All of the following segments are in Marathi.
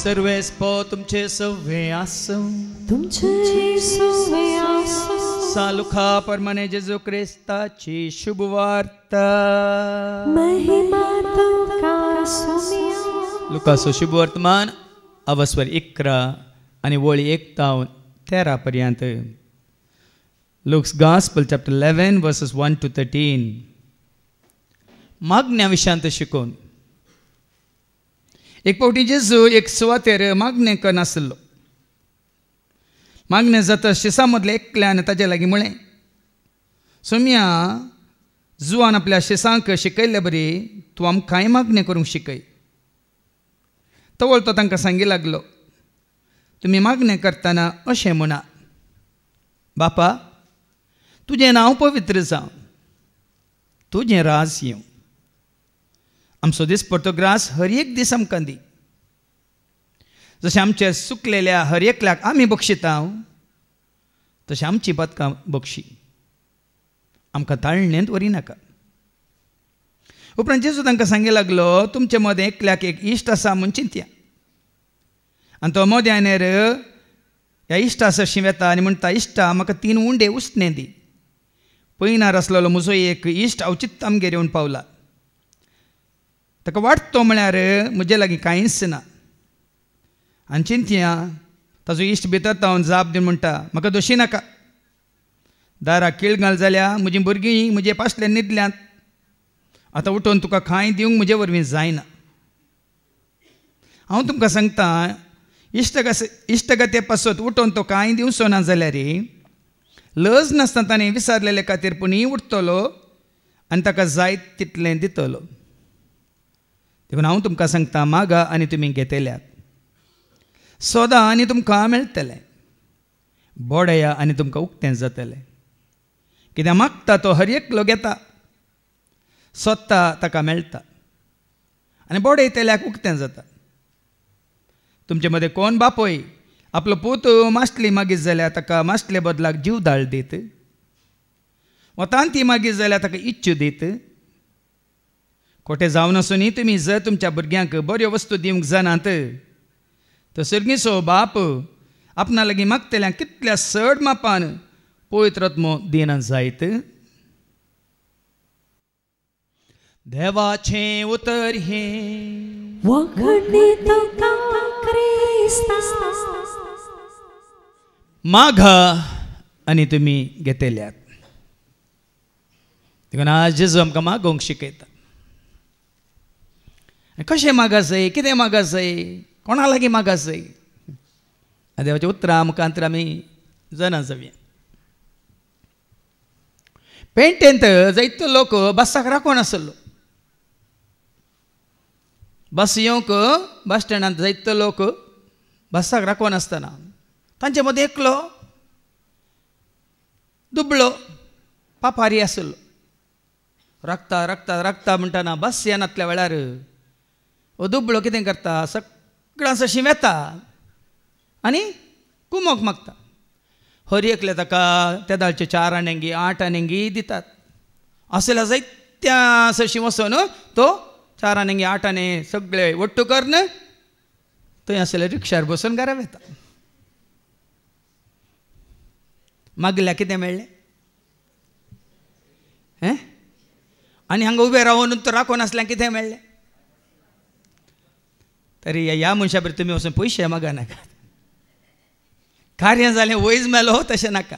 सर्वेस्पो तुमचे सव्वे आसो तुमचे सव्वे आसो सालुखा परमाने जेजू क्रिस्ताची शुभवार्ता महिमा तुमका सोमिया लुकाचो शुभवर्तमान अवस्वर 11 आणि वळी 1 तावन 13 पर्यंत. Luke's Gospel chapter 11 verses 1 to 13. मागण्या विशांत शिकून एक पावटी जेजू एक सुवातेर मागणें करनासलो. मागणें जाता शिसा मदले एकल्यान ताजे लागीं म्हळें, सोम्या जुवान आपल्या शिसांक शिकयल्ले बरी तूं आमकां कांय मागणें करूंक शिकय. तवळ तो तांकां सांगी लागलो, तुमी मागणें करतना अशें म्हणा, बापा तुजें नांव पवित्र जावं, तुजें राज येवं, आमचो दीस पडटो ग्रास हर एक दीस आमकां दी. जशें आमचे सुकलेल्या हर एकल्याक आमी बक्षिता तशें आमची बदकां बक्षी, आमकां ताळणेंत व्हरी नाका. उपरांत जेजू तांकां सांगी लागलो, तुमचे मदें एकल्याक एक इश्ट आसा म्हूण चिंतया, आनी तो मोद्यानेर ह्या इश्टा सरशीं वेता आनी म्हणटा, इश्टा म्हाका 3 उंडे उसणें दी. पयनार आसलेलो म्हजो एक इश्ट अवचित्त आमगेर येवन पावला. ताका वाटतो म्हळ्यार म्हजे लागीं कांयच ना. आनी चिंतया, ताजो इश्ट भितर तावन जाप दिवन म्हणटा, म्हाका दोशी नाका, दाराक कीळ घाल जाल्यार म्हजीं भुरगीं म्हजे पासले न्हिदल्यांत, आतां उठोवन तुका कांय दिवंक म्हजे वरवीं जायना. हांव तुमकां सांगता, इश्टगते पासत उठोवन तो कांय दिवचो ना जाल्यार लज नासतना ताणें विसारलेले खातीर पुणी उठतलो आनी ताका जाय तितलें दितलो. देखून हांव तुमकां सांगता, मागा आनी तुमी घेतल्यात, सोदा आनी तुमकां मेळटलें, बोडया आनी तुमकां उक्तें जातलें. कित्याक मागता तो हर एकलो घेता, सोदता ताका मेळटा, आनी बोडयतल्याक उक्तें जाता. तुमचे मदें कोण बापोय आपलो पूत माश्टली मागीत जाल्यार ताका माश्टले बदलाक जीव दाळ दीत, वा तांती मागीत जाल्यार ताका इच्छ दीत. खोटें जावन आसूनी तुमी जर तुमच्या भुरग्यांक बऱ्यो वस्तू दिवंक जाणात, तो सर्गीचो बाप आपणा लागीं मागतल्यांक कितल्या चड मापान पवित्र आत्मो दिना जायत. देवाचें उतर हें वखणी तुका क्रिस्ता मागा आनी तुमी घेतल्यात. देखून आज जेजू आमकां मागोवंक शिकयता. कशें मागा जाय, कितें मागा जाय, कोणा लागीं मागा जाय, देवाचें उतरां मुखांतर आमी जाणा जावया. पेंटेंत जायतो लोक बसाक राखून आसलो. बस येवंक बस स्टँडांत जायतो लोक बसाक राखून आसतना तांचे मदें एकलो दुबळो पापारी आसलो. राखता राखता राखता म्हणटना बस येनातल्या वेळार हो दुबळो कितें करता, सगळां अशीं वेता आनी कुमोक मागता. हर एकले ताका त्या दाळचे 4 आण्यांगी 8 आण्यांगी दितात. असल्या जायत्या सरशीं वचोन तो 4 आण्यांगी 8 आणे सगळे वट्टू करन थंय आसले रिक्षार बसून घरा वेता. मागल्या कितें मेळ्ळें आनी हांगा उबें रावन तो राखून आसल्यांक कितें मेळ्ळें. तरी ह्या मनशा बरें तुमी वचून पयशे मागा नाका. कार्य जालें वयज मेलो तशें नाका.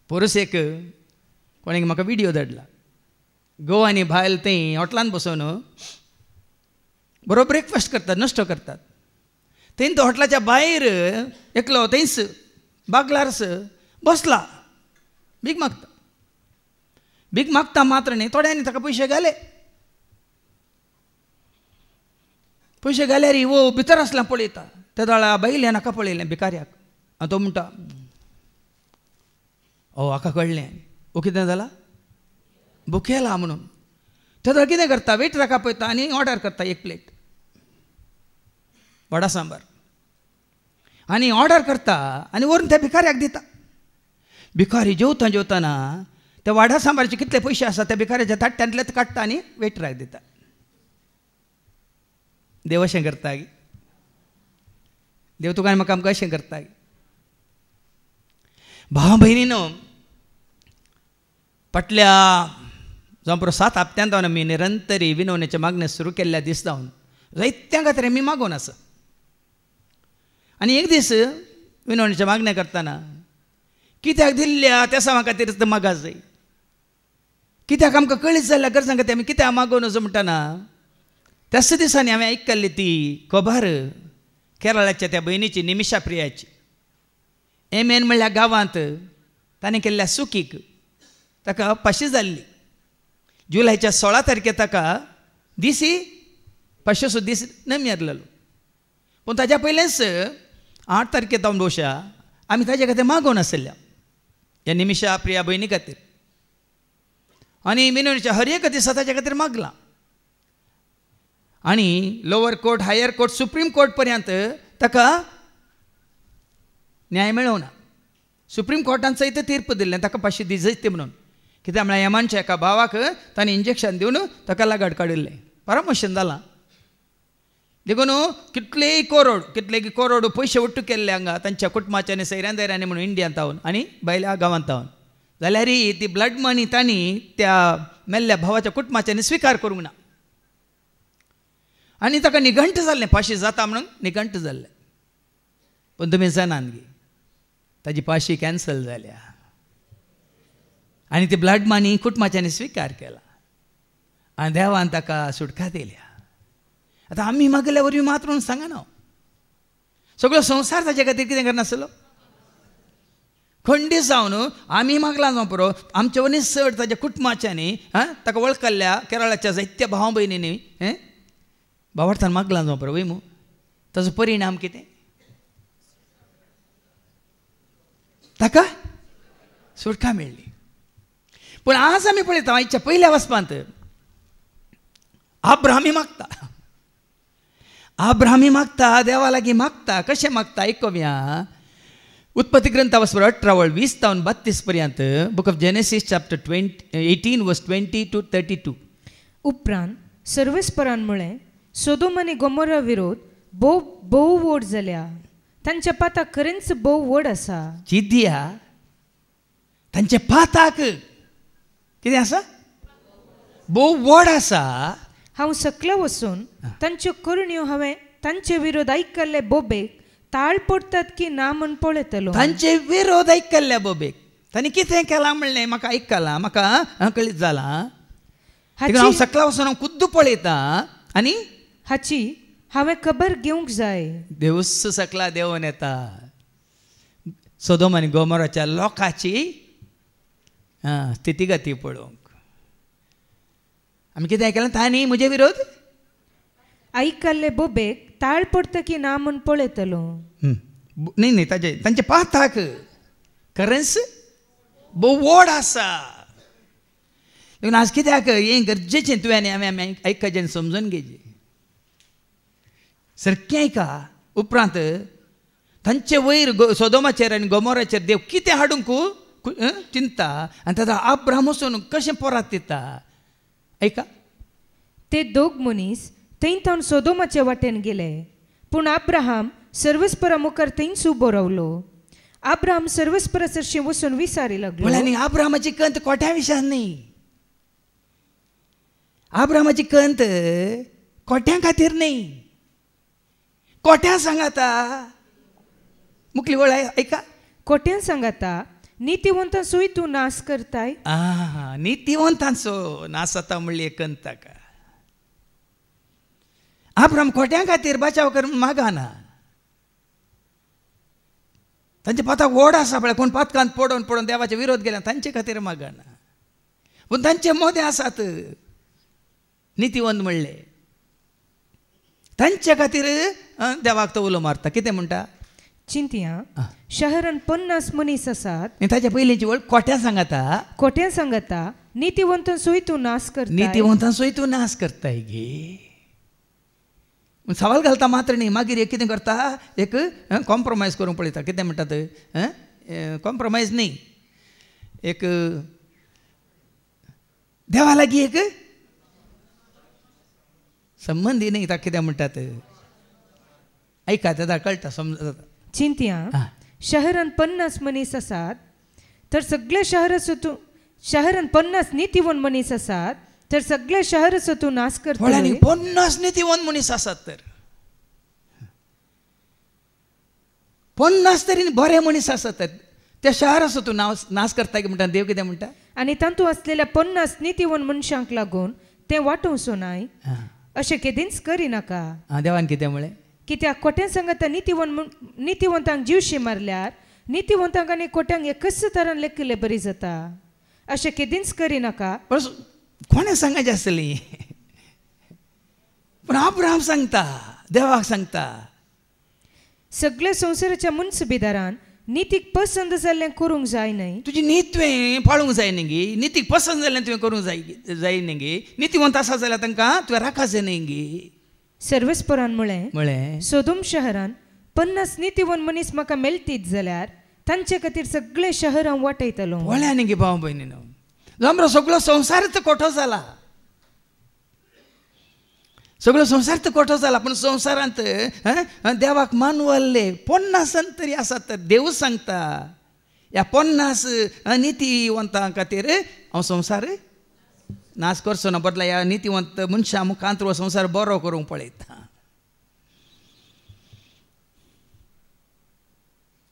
परस एक कोणें म्हाका विडियो धाडला. घोव आनी बायल थंय हॉटेलांत बसून बरो ब्रेकफास्ट करतात, नाश्तो करतात. थंय तो हॉटेलाच्या भायर एकलो थंयच बागलारस बसला, भीक मागता. भीक मागता मात्र न्ही, थोड्यांनी ताका पयशे घाले. पयशे घाल्यार वो भितर आसल्यार पळयता, त्या दाळा बायल्या नाका पळयलें भिकाऱ्याक. आनी तो म्हणटा, हाका कळ्ळें वो कितें जाला, भुकेला म्हणून. त्या दाळ कितें करता, वेटराक आपयता आनी ऑर्डर करता 1 प्लेट वडा सांबार आनी ऑर्डर करता आनी व्हरून त्या भिकाऱ्याक दिता. भिकारी जेवता जेवताना त्या वाडा सांबारचे कितले पयशे आसा त्या भिकाऱ्याच्या ताट्यांतलेच काडटा आनी वेटराक दिता. देव अशें करता. देव तुका आनी म्हाका आमकां अशें करता. भाव भयणीनो, फाटल्या जावं पुरो 7 हप्त्यांत आमी निरंतरी विनवणेचे मागणें सुरू केल्ल्या दीस जावन जायत्या खातीर आमी मागून आसा. आनी एक दीस विनवणेचे मागणें करतना कित्याक दिल्ल्या त्या सामा खातीर मागात जाय, कित्याक आमकां कळीत जाल्ल्या गरजां खातीर आमी कित्याक मागून वचूं म्हणटना त्याच दिसांनी हांवें आयकल्ली ती खबर केरळाच्या त्या भयणीची, निमिशा प्रियाची. एमेन म्हणल्या गांवांत ताणें केल्ल्या चुकीक ताका फाशी जाल्ली. जुलयाच्या 16 तारखेक ताका दिसी फाशीचो दीस नमेरलेलो. पूण ताच्या पयलेंच 8 तारखेक जावन दोशा आमी ताजे खातीर मागोवन आसल्या ह्या निमिशा प्रिया भयणी खातीर. आनी मिनवणेच्या हर एक दिसा ताचे खातीर मागलां. आनी lower court, higher court, supreme court पर्यंत ताका न्याय मेळोवं ना. सुप्रीम कोर्टान सयत तीर्प दिल्लें ताका फाशी दिजयती म्हणून. कित्याक म्हळ्यार हेमांच्या एका भावाक ताणें इंजेक्शन दिवन ताका लागाड काडिल्लें. परामर्शन जालां. देखून कितलेय करोड पयशे उट्ट केल्ले हांगा तांच्या कुटुंबाच्या आनी सैऱ्यां दैऱ्यांनी म्हणून इंडियांत तावन आनी भायल्या गांवांत तावन, जाल्यारय ती ब्लड मनी तांणी त्या मेल्ल्या भावाच्या कुटुंबाच्यांनी स्विकार करूंक ना. आनी ताका निघंट जाल्लें, फाशी जाता म्हणून निघंट जाल्लें. पूण तुमी जाणात गी ताजी फाशी कॅन्सल जाल्या आनी ती ब्लड मनी कुटुंबाच्यांनी स्विकार केला आनी देवान ताका सुटका दिल्या. आतां आमी मागल्या वरवीं मात म्हणून सांगना, सगळो संवसार ताचे खातीर कितें करनासलो. खंडीत जावन आमी मागलां जावं पुरो, आमचे वनी चड ताच्या कुटुंबाच्यांनी ताका वळखल्या केरळाच्या जायत्या भाव भयणींनी भावार्थान मागलां जावं पुरो. वयमू ताजो परिणाम कितें? ताका सुटका मेळ्ळी. पूण आज आमी पळयता आयच्या पयल्या वचपांत अब्राहमी मागता देवा लागीं मागता. कशें मागता आयकुया. उत्पत्ती ग्रंथा वचपा 18 तावन 32 पर्यंत. बुक ऑफ जेनेसीस चॅप्टर 18 वर्स 20 to 32. उपरांत सर्वेस्परान म्हळें, सोदोम आनी गोमोरा विरोध भोव व्हड जाल्या. तांच्या पाताक खरेंच भोव व्हड आसा. चिद्या तांचे पाताक कितें आसा? भोव व्हड आसा. हांव सकला वचून तांच्यो करण्यो हांवें तांचे विरोध आयकल्ले बोबेक ताळ पडटात की ना म्हूण पळयतलो. तांचे विरोध आयकल्ल्या बोबेक तांणी कितें केलां म्हणलें म्हाका आयकलां, म्हाका कळीत जालां. हांव सकला वचून हांव खुद्द पळयतां आनी हाची हांवें खबर घेवंक जाय. देवूस सकला देंवन येता सोदोम आनी गोमोराच्या लोकांची स्थितीगती पळोवंक. आमी कितें केलां? तांणी म्हजे विरोध आयकल्ले बोबेक ताळ पडटा की ना म्हूण पळयतलो. न्ही तांचे पाताक खरेंच भोव व्हड आसा. देखून आज कित्याक हें गरजेचें तुवें आनी आमी आयकचें आनी समजून घेवचें. सारकें आयका. उपरांत तांचे वयर सोदोमाचेर आनी गोमोराचेर देव कितें हाडूंक चिंता आनी ताका अब्राहम वचून कशें पोरात दिता. ऐका. ते दोग मनीस थंय तावन सोदोमाच्या वाटेन गेले. पूण अब्राहम सर्वेस्परा मुखार थंयच उबो रावलो. अब्राहम सर्वेस्परा चडशें वचून विचारी लागलो. म्हळ्यार न्ही अब्राहमाची कंत कोट्या विशयान न्ही. अब्राहमाची कंत कोट्यां खातीर न्ही, कोट्यां सांगाता. मुखली वळ ऐका. कोट्यां सांगाता नितीवंतांचोय तूं नाश करताय. नितीवंतांचो नाश जाता म्हणली कंत ताका. अब्राहम कोट्यां खातीर बचाव करून मागना. तांचे पाताक व्हड आसा पळय. कोण पातकांत पडोवन देवाचे विरोध केला तांचे खातीर मागना. पूण तांचे मोदे आसात नितीवंत म्हणले. तांचे खातीर देवाक तो उलो मारता. कितें म्हणटा? चिंतया शहरान 50 मनीस आसात. ताच्या पयलींची वळ कोट्यां सांगाता. कोट्यां सांगाता नितीवंतांचोय तूं नाश करता. नितीवंतांचोय तूं नाश करताय गे. सवाल घालता मात्र न्ही. मागीर एक कितें करता, एक कॉम्प्रोमायज करूंक पळयता. कितें म्हणटात? कॉम्प्रोमायज न्ही, एक देवा लागीं एक संबंदी न्ही. ताका कितें म्हणटात? ऐका दादा कळटा समजा चिंतया हां. शहरान 50 मनीस आसात तर सगळ्या शहरान 50 नितीवन मनीस आसात तर सगळ्या शहराचो तूं नाश थोड्यांनी करतले 50 नितीवन मनीस आसात तर 50 तरी बरे मनीस आसात तर त्या शहराचो तूं नाश करता म्हणटा देव कितें म्हणटा आनी तांतू असलेल्या 50 नितीवन मनशांक लागून ते वाटोवचो नाय अशें केदींच करिनाका. देवान कितें म्हळें कित्याक कोट्यां सांगता नितीवंतांक जीवशी मारल्यार नितीवंतांक आनी कोट्यांक एकच तरान लेखिल्लें बरी जाता अशें केदींच करिनाका. पण कोणें सांगायचें आसली पण अब्राहम सांगता देवाक सांगता सगळ्या संवसाराच्या मुनसुबेदारान नितीक पसंद जाल्लें करूंक जाय न्हय. तुजी नीत तुवें पाळूंक जाय न्ही गी नितीक पसंद जाल्लें तुवें करूंक जाय न्ही गी नितीवंत आसा जाल्यार तांकां तुवें राखा जाय न्ही गी. सर्वेस्परान म्हळें सोदोम शहरान 50 नितीवन मनीस म्हाका मेळटीत जाल्यार तांचे खातीर सगळे शहर हांव वाटयतलो. वळ्या न्ही गे भाव भयणीनो जमरो सगळो संवसारच कोठो जाला सगळो संवसार कोठो जाला पण संवसारांत देवाक मानवल्ले 50 तरी आसात तर देवूच सांगता ह्या 50 नितीवंतां खातीर हांव संवसार नाश करचो ना बदला ह्या नितीवंत मनशां मुखांत हो संवसार बरो करूंक पळयता.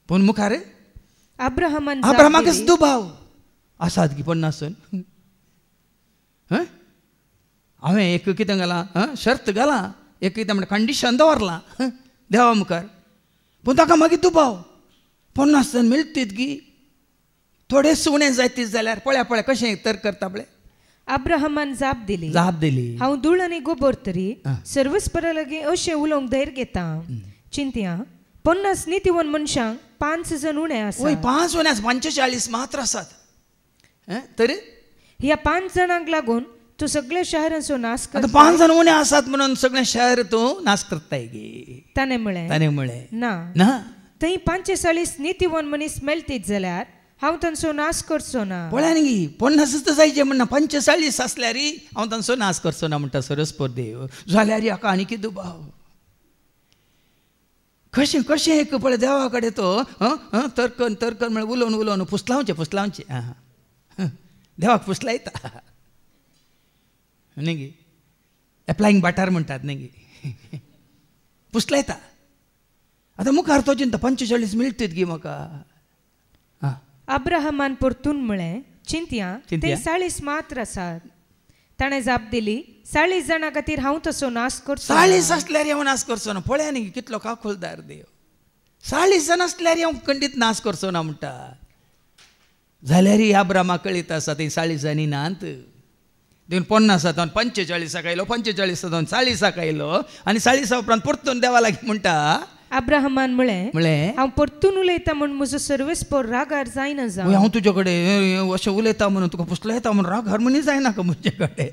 पूण मुखार अब्राहमाकच दुबाव आसात की 50 हांवें एक कितें घालां शर्त घालां एक कितें म्हणटा कंडिशन दवरलां देवा मुखार पूण ताका मागीर दुबाव 50 मेळटीत गी थोडे सुणे जायतीत जाल्यार पळया कशें तर करता पळय. अब्राहमान जाप दिली हांव धूळ आनी गोबर तरी सर्वस्परा लागीं अशें उलोवंक धैर्य घेता. चिंतया 50 नितीवन मनशांक 5 जण उणे आसात. 5 उणे 45 मात्र आसात तरी ह्या 5 जाणांक लागून तूं सगळ्या शहरांचो नाश करता. 5 जण उणे आसात म्हणून सगळे शहर तूं नाश करताय गे. ताणें म्हळें ना थंय 45 नितीवन मनीस मेळटीत जाल्यार हांव तांचो नाश करचो ना. पळया न्ही 50 जायचे म्हणना 45 आसल्यार हांव तांचो नाश करचो ना म्हणटा सरस्पर देव जाल्यार हाका आनी कितें दुबाव कशें एक पळय देवा कडेन तो तर्कन म्हळ्यार उलोवन पुसलावचे देवाक पुसलायता न्ही गे एप्लायींग बटार म्हणटात न्ही गे पुसलायता. आतां मुखार तो चिंता 45 मेळटीत गी म्हाका. अब्राहमान परतून म्हळें चिंतया ते 40 मात्र आसात. ताणें जाप दिली 40 जाणां खातीर हांव तसो नाश करचो. 40 आसल्यार हांव नाश करचो ना. पळया न्ही कितलो काखुलदार देव 40 जाण आसल्यार हांव खंडीत नाश करचो ना म्हणटा जाल्यार अब्राहमाक कळीत आसा थंय 40 जाणी नात देखून 50 45 आयलो 45 40 आयलो आनी 40 उपरांत परतून देवा लागीं म्हणटा. अब्राहमान म्हळें हांव परतून उलयता म्हूण म्हजो सर्वेस्पर रागार जायना जावं. हांव तुजे कडेन अशें उलयता म्हणून तुका पुसलो येता म्हणून राग हरमनी जायना का म्हजे कडेन.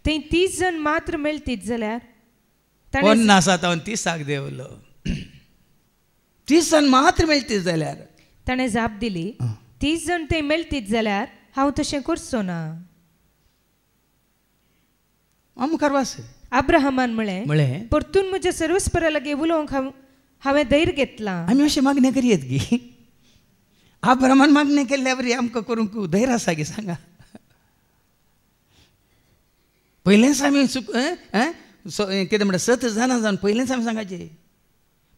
थंय 30 जण मात्र मेळटीत जाल्यार 50 30 देवलो 30 जण मात्र मेळटीत जाल्यार ताणें जाप दिली 30 जण थंय मेळटीत जाल्यार हांव तशें करचो ना. मुखार वास. अब्राहमान म्हळें परतून म्हज्या सर्वस्परा लागीं उलोवंक हांवें धैर्य घेतलां. आमी अशें मागणें करियेत गी अब्राहमान मागणें केल्ल्या बरी आमकां करूंक धैर्य आसा गे सांगा. पयलेंच आमी कितें म्हणटा 7 जाणां जावन पयलेंच आमी सांगचें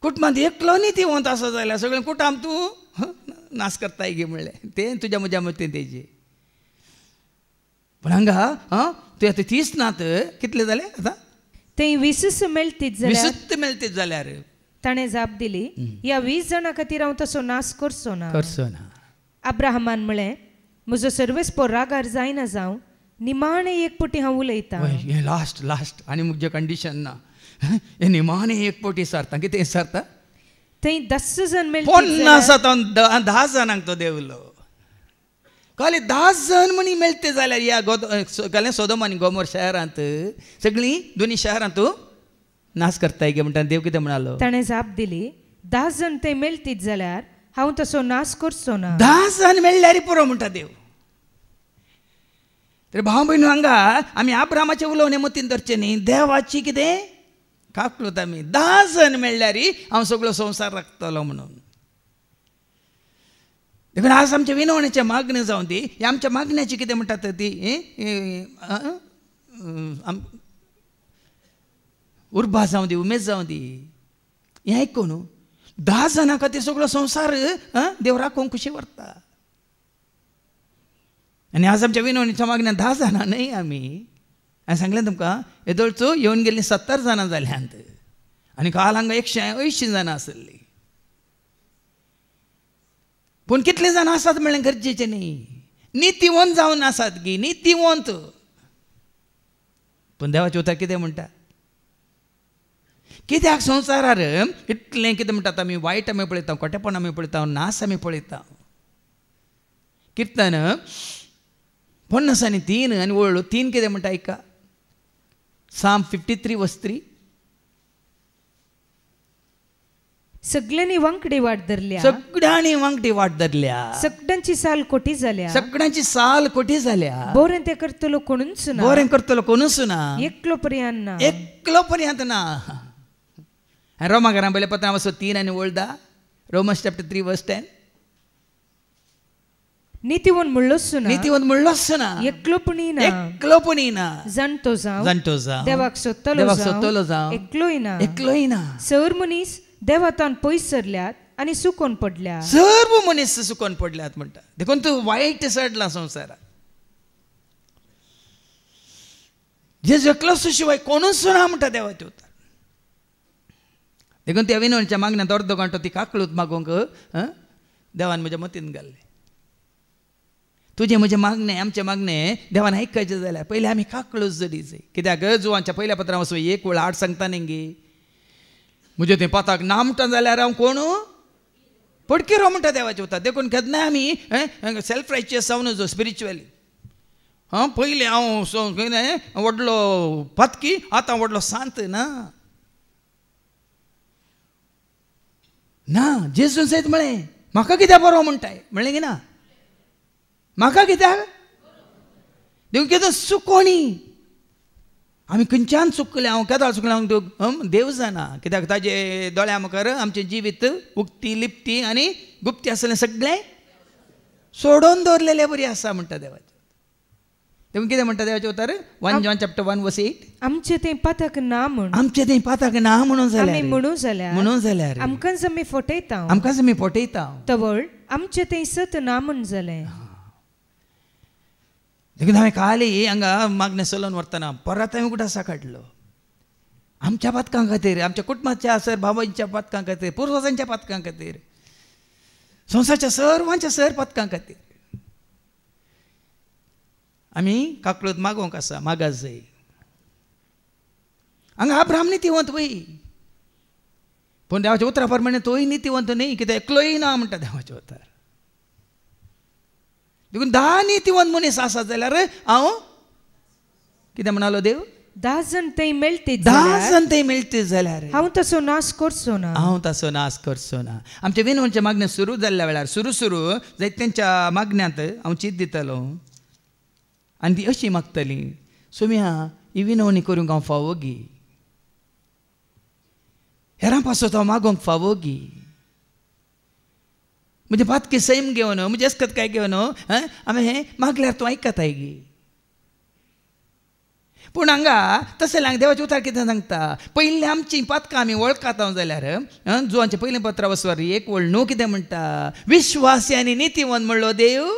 कुटुंबांत एकलो नितीवंत आसा जाल्यार सगळें कुटुंब तूं नाश करताय गे म्हणलें तें तुज्या म्हज्या मतीन तेजें. पण हांगा ते आतां 30 नात कितले जाले आतां थंय 20 मेळटीत जाल्यार ताणें जाप दिली ह्या 20 जाणां खातीर हांव तसो नाश करचो ना. अब्राहमान म्हळें म्हजो सर्वेस्पर रागार जायना जावं निमाणें एक पटी हांव उलयतां. हें लास्ट आनी म्हजें कंडिशन ना हें निमाणें एक पटी सारता कितें सारता थंय 10 जण मेळटीत 10 जाणांक तो देवलो खाली 10 जण म्हणी मेळटे जाल्यार ह्या सोदोम आनी गोमोर शहरांत सगळीं दोनी शहरांत नाश करताय गे म्हणटा देव कितें म्हणालो. ताणें जाप दिली 10 जण थंय मेळटीत जाल्यार हांव तसो नाश करचो ना. 10 जण मेळल्यार पुरो म्हणटा देव. तर भाव भयण हांगा आमी अब्राहमाचें उलोवणें मतीन धरचें न्ही देवाची कितें काकलूत आमी 10 जण मेळ्ळ्यार हांव सगळो संवसार राखतलो म्हणून. देखून आज आमच्या विनवण्याचे मागणे जावन ती आमच्या मागण्याची कितें म्हणटात ती उर्बा जावं दी, उमेद जावं दी, हें आयकून 10 जाणां खातीर सगळो संवसार देव राखोवंक कशें व्हरता. आनी आज आमच्या विनवणीच्या मागण्यान 10 जाणां न्हय आमी. हांवें सांगलें तुमकां येदोळचो येवन गेल्लीं 70 जाणां जाल्यांत आनी काल हांगा 180 जाणां आसलीं. पूण कितले जाण आसात म्हणलें गरजेचें न्ही. नितीवंत जावन आसात गी, नितीवंत. पूण देवाचे उतर कितें म्हणटा, कित्याक संवसारार इतलें कितें म्हणटात आमी वायट आमी पळयता, खोटेपण आमी पळयता, नास आमी पळयता. किर्तन 53 आनी वळलो 3 कितें म्हणटा आयका. Psalm 53:3 सगळ्यांनी वांकडी वाट धरल्या, सगळ्यांनी वांकडी वाट धरल्या, सगळ्यांची साल कोटी जाल्या, सगळ्यांची साल कोटी जाल्या. बोरें ते करतलो कोणूच ना, बोरें करतलो कोणूच ना, एकलो पर्यंत ना, एकलो पर्यंत ना. रोमाकारां पयलें पत्र 3 आनी 10, Romans chapter 3:10. नितीवन म्हणलोच ना, नितीवंत म्हणलोच ना, एकलोपणी ना, एकलोपणी ना, जाणटो जावं, देवाक सोदतलो जावं, एकलोय ना, एकलोय ना. सर मनीस देवातान पयस सरल्यात आनी सुकोन पडल्या, सर्व मनीस सुकोन पडल्यात म्हणटा. देखून तूं वायट सडला संवसारात. जेजू एकलोच शिवाय कोणूच ना म्हणटा देवाचे उतर. देखून त्या विनवणीच्या मागण्यात अर्दो घंटो ती काकळूत मागोवंक देवान म्हज्या मतीन घाल्लें. तुजे म्हजे मागणे आमचे मागणे देवान आयकचे जाल्यार पयलीं आमी काकळूच जडी जाय. कित्याक जुवांच्या पयल्या पत्रां वचून 1:8 सांगता न्ही गे, म्हजे तें पाताक ना म्हणटा जाल्यार हांव कोण पडकेरो म्हणटा देवाचे उतर. देखून केन्नाय आमी सेल्फ रायचियस जावन जो स्पिरिच्युअली पयलीं हांव व्हडलो पतकी, आतां व्हडलो सांत ना. ना, जेजून सयत म्हळें म्हाका कित्याक बरो म्हणटाय म्हणलें गे ना, म्हाका कित्याक देव कितें चुकोणी. आमी खंयच्यान चुकले, हांव केदां चुकलें हांव देव जाणा. कित्याक ताजे दोळ्या मुखार आमचें जिवीत उक्ती लिपती आनी गुप्ती आसलें सगळें सोडून दवरलेलें बरी आसा म्हणटा देवाचें. देखून कितें म्हणटा देवाचें उतर 1 John chapter 1:8. आमचें तें पाताक ना म्हण, आमचें तें पाताक ना म्हणून जाल्यार, म्हणून जाल्यार आमकांच आमी फटयता, आमकांच आमी फटयता. तवळ आमचें तें सत ना म्हण जालें. देखून हांवें काली हांगा मागणें चलोवन व्हरतना परत हांवें उगडासा काडलो. आमच्या पातकां खातीर, आमच्या कुटुंबाच्या सर भावांच्या पातकां खातीर, पुर्वजांच्या पातकां खातीर, संवसाराच्या सर्वांच्या सर पातकां खातीर आमी काकळूत मागोवंक आसा, मागास जाय. हांगा अब्राहम नितीवंत वय, पूण देवाच्या उतरा प्रमाणे तोय नितीवंत न्ही, कित्याक एकलोय ना म्हणटा देवाचें उतर. देखून 10 नितीवंत मनीस आसात जाल्यार हांव कितें म्हणालो देव, 10 जण थंय मेळटे 10 जण थंय मेळटे जाल्यार हांव तसो नाश करचो ना, हांव तसो नाश करचो ना. आमच्या विनवणच्या मागण्या सुरू जाल्ल्या वेळार सुरू जायत्यांच्या मागण्यांत हांव चीत दितलो आनी ती अशी मागतली, सोम्या ही विनवणी करूंक हांव फावो गी, हेरां पासत हांव मागोवंक फावो गी, म्हणजे पातकी सैम घेवन म्हणजे अस्कत काय घेवन हांवें हें मागल्यार तूं आयकताय गी. पूण हांगा तशें लाग देवाचें उतर कितें सांगता, पयलीं आमची पातकां आमी वळखात जाल्यार जुवांचें पयलें पत्र वचवर 1:9 कितें म्हणटा, विश्वासी आनी नितीवंत म्हणलो देव,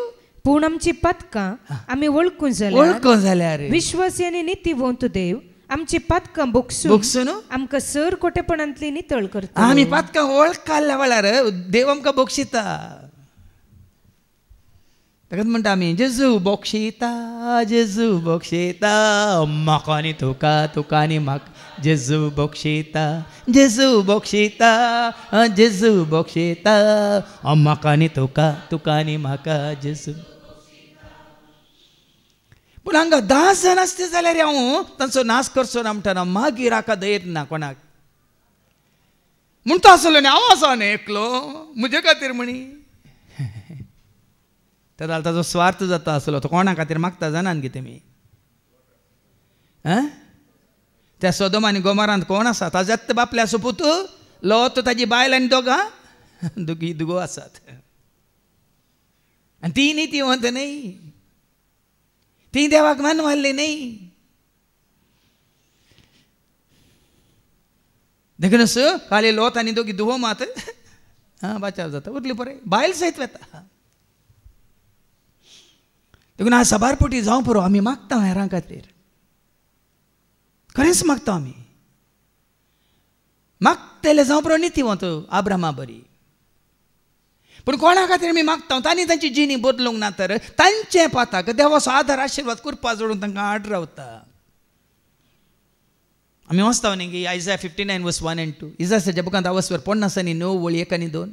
पूण आमची पातकां आमी वळखूं जाल्यार विश्वासी आनी नितीवंत देव आमची पातकां बोगसून आमकां सर खोटेपणांतली नितळ करता. आमी पातकां वळखल्या वेळार देव आमकां बोगशिता. ताकाच म्हणटा आमी जेजू बोगशिता, जेजू बोगशिता, म्हाका आनी तुका, तुका आनी म्हाका, जेजू बोगशिता, जेजू बोगशिता, जेजू बोगशिता, म्हाका आनी तुका, तुका आनी म्हाका, जेजू. पूण हांगा 10 जण आसते जाल्यार हांव तांचो नाश करचो ना म्हणटा, मागीर हाका धैर्य ना कोणाक. म्हणटा आसलो न्ही हांव आसा न्ही एकलो म्हजे खातीर म्हणी. ताजो स्वार्थ जाता आसलो, तो कोणा खातीर मागता जाणान कितें मी त्या सोदोम आनी गोमोरांत कोण आसा ताज्यात बापले आसूं पूत लोत ताजी बायल आनी दोगां दुगो आसात आनी ती नितीवंत न्ही ती देवाक मानवाल्ली न्ही देखूनच खाली लोत आनी दोगी दुवो मात बाचाव जाता उरली पळय बायल सयत वता देखून आज सबारपोटी जावं पुरो आमी मागता हेरां खातीर खरेंच मागता आमी मागतले जावं पुरो नितीवंत आब्रामा बरी पूण कोणा खातीर आमी मागता तांणी तांची जिणी बदलूंक ना तर तांचे पाताक देवाचो आदार आशिर्वाद करपा जोडून तांकां आड रावता आमी वाचता न्ही की आयझाया 59 वर्स 1 and 2 इजायाच्या बुकांत आवसवर 50 आनी 9 वळी 1 आनी 2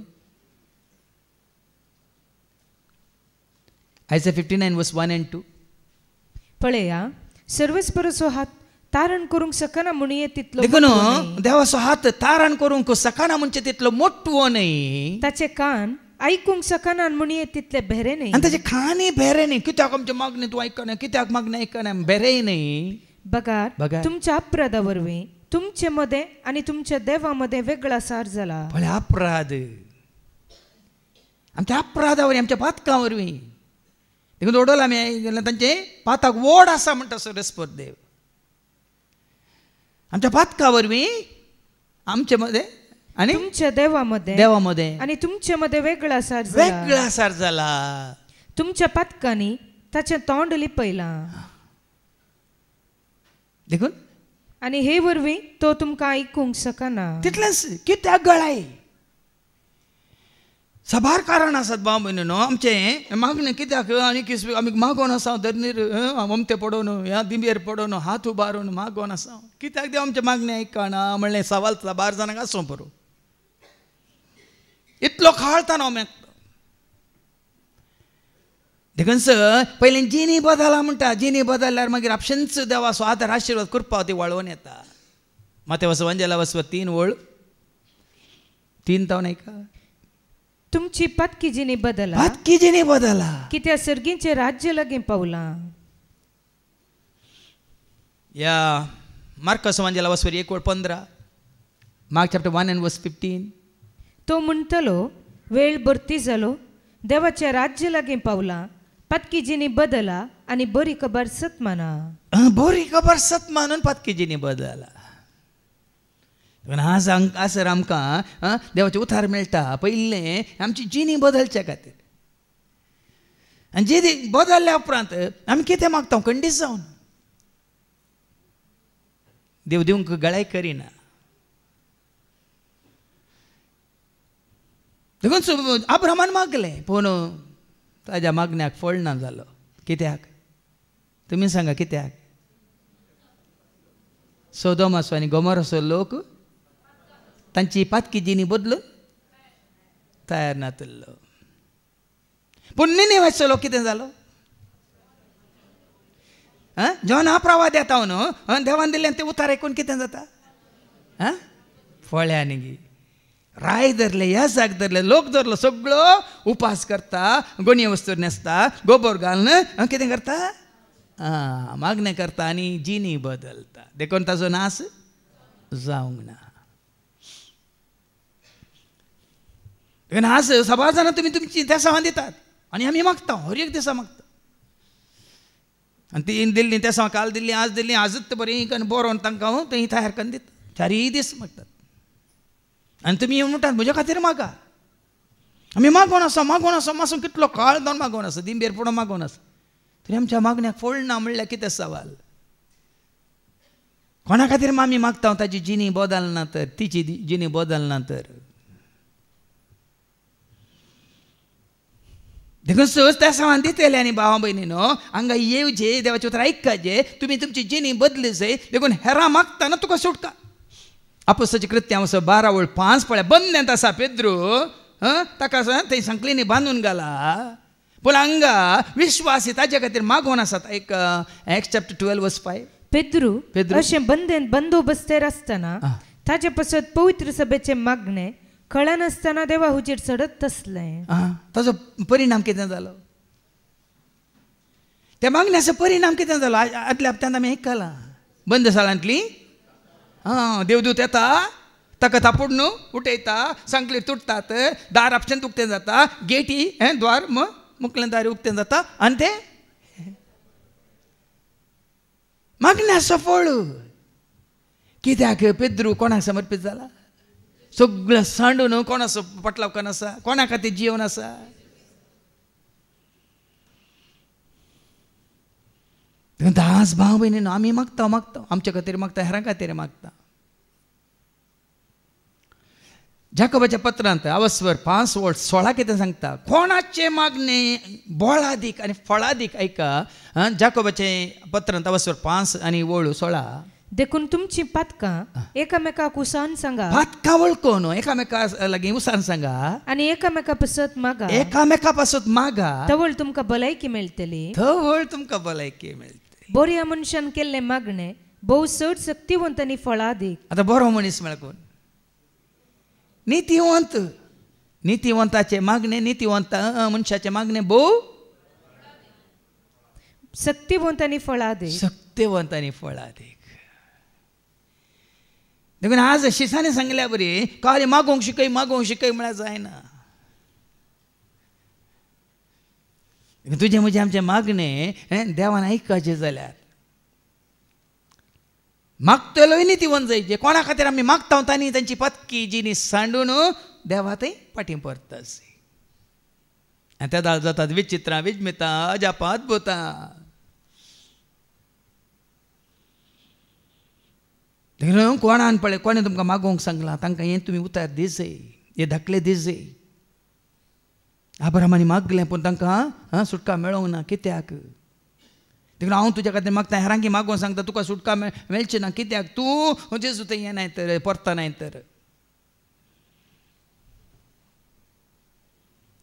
आयझाया 59 वर्स 1 and 2 पळया सर्वस्परचो हात तारण करूंक सकना म्हणून तितलो देखून देवाचो हात तारण करूंक सकना म्हणजे तितलो मोठवो न्ही ताचे कान आयकूंक सकना म्हणून तितले बेरे न्ही आनी ताचे खाणी बेरे न्ही कित्याक आमचे मागणी तूं आयकना कित्याक मागणी आयकना बेरेय न्ही बगार तुमच्या अपराधा वरवीं तुमचे मध्ये आणि तुमच्या देवा मध्ये वेगळा सार जाला पण अपराध आमच्या अपराधा वरवीं आमच्या पातकां वरवीं देखून ओडोला आमी तांचे पाताक वोड आसा म्हणटा सरस्वत देव आमच्या पातकां वरवीं आमचे मध्ये आणि तुमच्या देवामध्ये आणि तुमच्या मध्ये वेगळा सार जाला तुमच्या पातकांनी ताचे तोंड लिपयलां देखून आणि हे वरवीं तो तुमकां आयकूंक सकना तितलेंच कित्याक गळाय सबार कारण आसात भाव भयणीनो आमचे मागणें कित्याक आनी आमी मागोन आसा धरणीर ममते पडोवन ह्या दिंबेर पडोवन हात उबारून मागोन आसा कित्याक देव आमचे मागणी आयकना म्हणलें सवाल 12 जाणांक आसूं पुरो इतलो खाळताना हांव मेकता देखून पयलीं जिणी बदला म्हणटा जिणी बदलल्यार मागीर आपशेंच देवाचो आदार आशिर्वाद करपा ती वळोवन येता मातेवाचो वंजला वचप 3 वळ 3 तावन आयका तुमची पातकी जिणी बदला कित्याक सर्गींचे राज्य लागीं पावलां या मार्कस वंजला वचप 1:15 मार्क चॅप्टर 1 and verse 15 तो म्हणटलो वेळ भरती जालो देवाचे राज्य लागीं पावलां पातकी जिणी बदला आनी बरी खबर सत माना बरी खबर सत मानून पातकी जिणी बदला आज आसर आमकां देवाचें उतार मेळटा पयलें आमची जिणी बदलच्या खातीर आनी जिणी बदलल्या उपरांत आमी कितें मागता खंडीत जावन देव दिवंक गळाय करिना देखून अब्रामान मागलें पूण ताज्या मागण्याक फळ ना जालो कित्याक तुमी सांगा कित्याक सोदोम आसो आनी गोमोराचो लोक तांची पातकी जिणी बदलून तयार नातलो पूण निनेवेचो लोक कितें जालो जेवण हा प्रवाद येता न्हू देवान दिल्लें तें उतार आयकून कितें जाता फळ्या न्ही राय धरले ह्या जाग धरले लोक धरलो सगळो उपास करता गोणये वस्तूर न्हेसता गोबर घालून कितें करता मागणें करता आनी जिणी बदलता देखून ताजो नाश जावंक ना देखून आज सबार जाणां तुमी तुमची तेसां दितात आनी आमी मागता हर एक दिसा मागता आनी ती दिल्ली तेसां काल दिल्ली आजूच बरी करून बरोवन तांकां थंय तयार करून दिता 4 दीस मागतात आनी तुमी म्हणटात म्हज्या खातीर मागा आमी मागोन आसा मातसो कितलो काळ जावन मागोन आसा दिंबेर पडोवन मागोन आसा तरी आमच्या मागण्याक फळ ना म्हणल्यार कितें सवाल कोणा खातीर आमी मागता ताची जिणी बदलना तर तिची जिणी बदलना तर देखून सहज त्या सामान दितले आनी भावा भयणीनो हांगा येवचे देवाचे उतर आयकचे तुमी तुमची जिणी बदली जाय देखून हेरां मागतना तुका सुटका अपोस्तलाची कृत्यां 12:5 पळय बंदेंत आसा पेद्रू ताका थंय संकलीनी बांदून घाला पूण हांगा विश्वासी ताचे खातीर मागोन आसात एक एक्स चॅप्टर 12 वर्स 5 पेद्रू अशें बंदेंत बंदोबस्तेर आसतना ताचे पासत पवित्र सभेचे मागणे कळनासतना देवा हुजेर चडत तसलें ताजो परिणाम कितें जालो त्या मागण्याचो परिणाम कितें जालो आदल्या हप्त्यांत आमी आयकलां बंदशाळांतली देवदूत येता ताका थापूड न्हू उठयता सांकलीर तुटतात दार आपशें उक्तें जाता गेटी द्वार मुकलें दार उक्तें जाता आनी तें मागण्याचो फळ कित्याक पेद्रू कोणाक समर्पीत जाला सगळें सांडून कोणाचो पटलावकान आसा कोणा खातीर जीवन आसा दास भाव भयणीनो आमी मागता आमच्या खातीर मागता हेरां खातीर मागता जाकोबाच्या पत्रांत अवस्वर 5:16 कितें सांगता कोणाचे मागणे बोळादीक आनी फळादीक ऐका जाकोबाचे पत्रांत अवस्वर 5:16 देखून तुमची पातकां एकामेकाक उसान सांगा पातकां वळखून एकामेका लागीं उसान सांगा आनी एकामेका पासत मागा एकामेका पासत मागा तवळ तुमकां भलायकी मेळटली थवळ तुमकां भलायकी मेळटली बऱ्या मनशान केल्ले मागणे भोव चड शक्तिवंत आनी फळादीक आतां बरो मनीस म्हळ्यार कोण नितीवंताचे मागणे नितीवंत मनशाचे मागणे भोव शक्तिवंत आनी फळादीक सत्यवंत आनी फळादीक देखून आज शिसाने सांगल्या बरी काल मागोवंक शिकय म्हळ्यार जायना तुजे म्हजे आमचे मागणे देवान आयकपाचे जाल्यार मागतलोय नितीवंत जायचे कोणा खातीर आमी मागता तांणी तांची पत्की जिनी सांडून देवा थंय फाटीं परता आनी त्या दाळ जातात विचित्रां विजमितां अजापां अद्भुतां देखून कोणान पळय कोणें तुमकां मागोवंक सांगलां तांकां हें तुमी उतर दिसय हे धाकले दिसय आब्रामानी मागलें पूण तांकां सुटका मेळोंक ना कित्याक देखून हांव तुज्या खातीर मागता हेरांकी मागोवंक सांगता तुका सुटका मेळची ना कित्याक तूं जेजू थंय येनाय तर परता नाय तर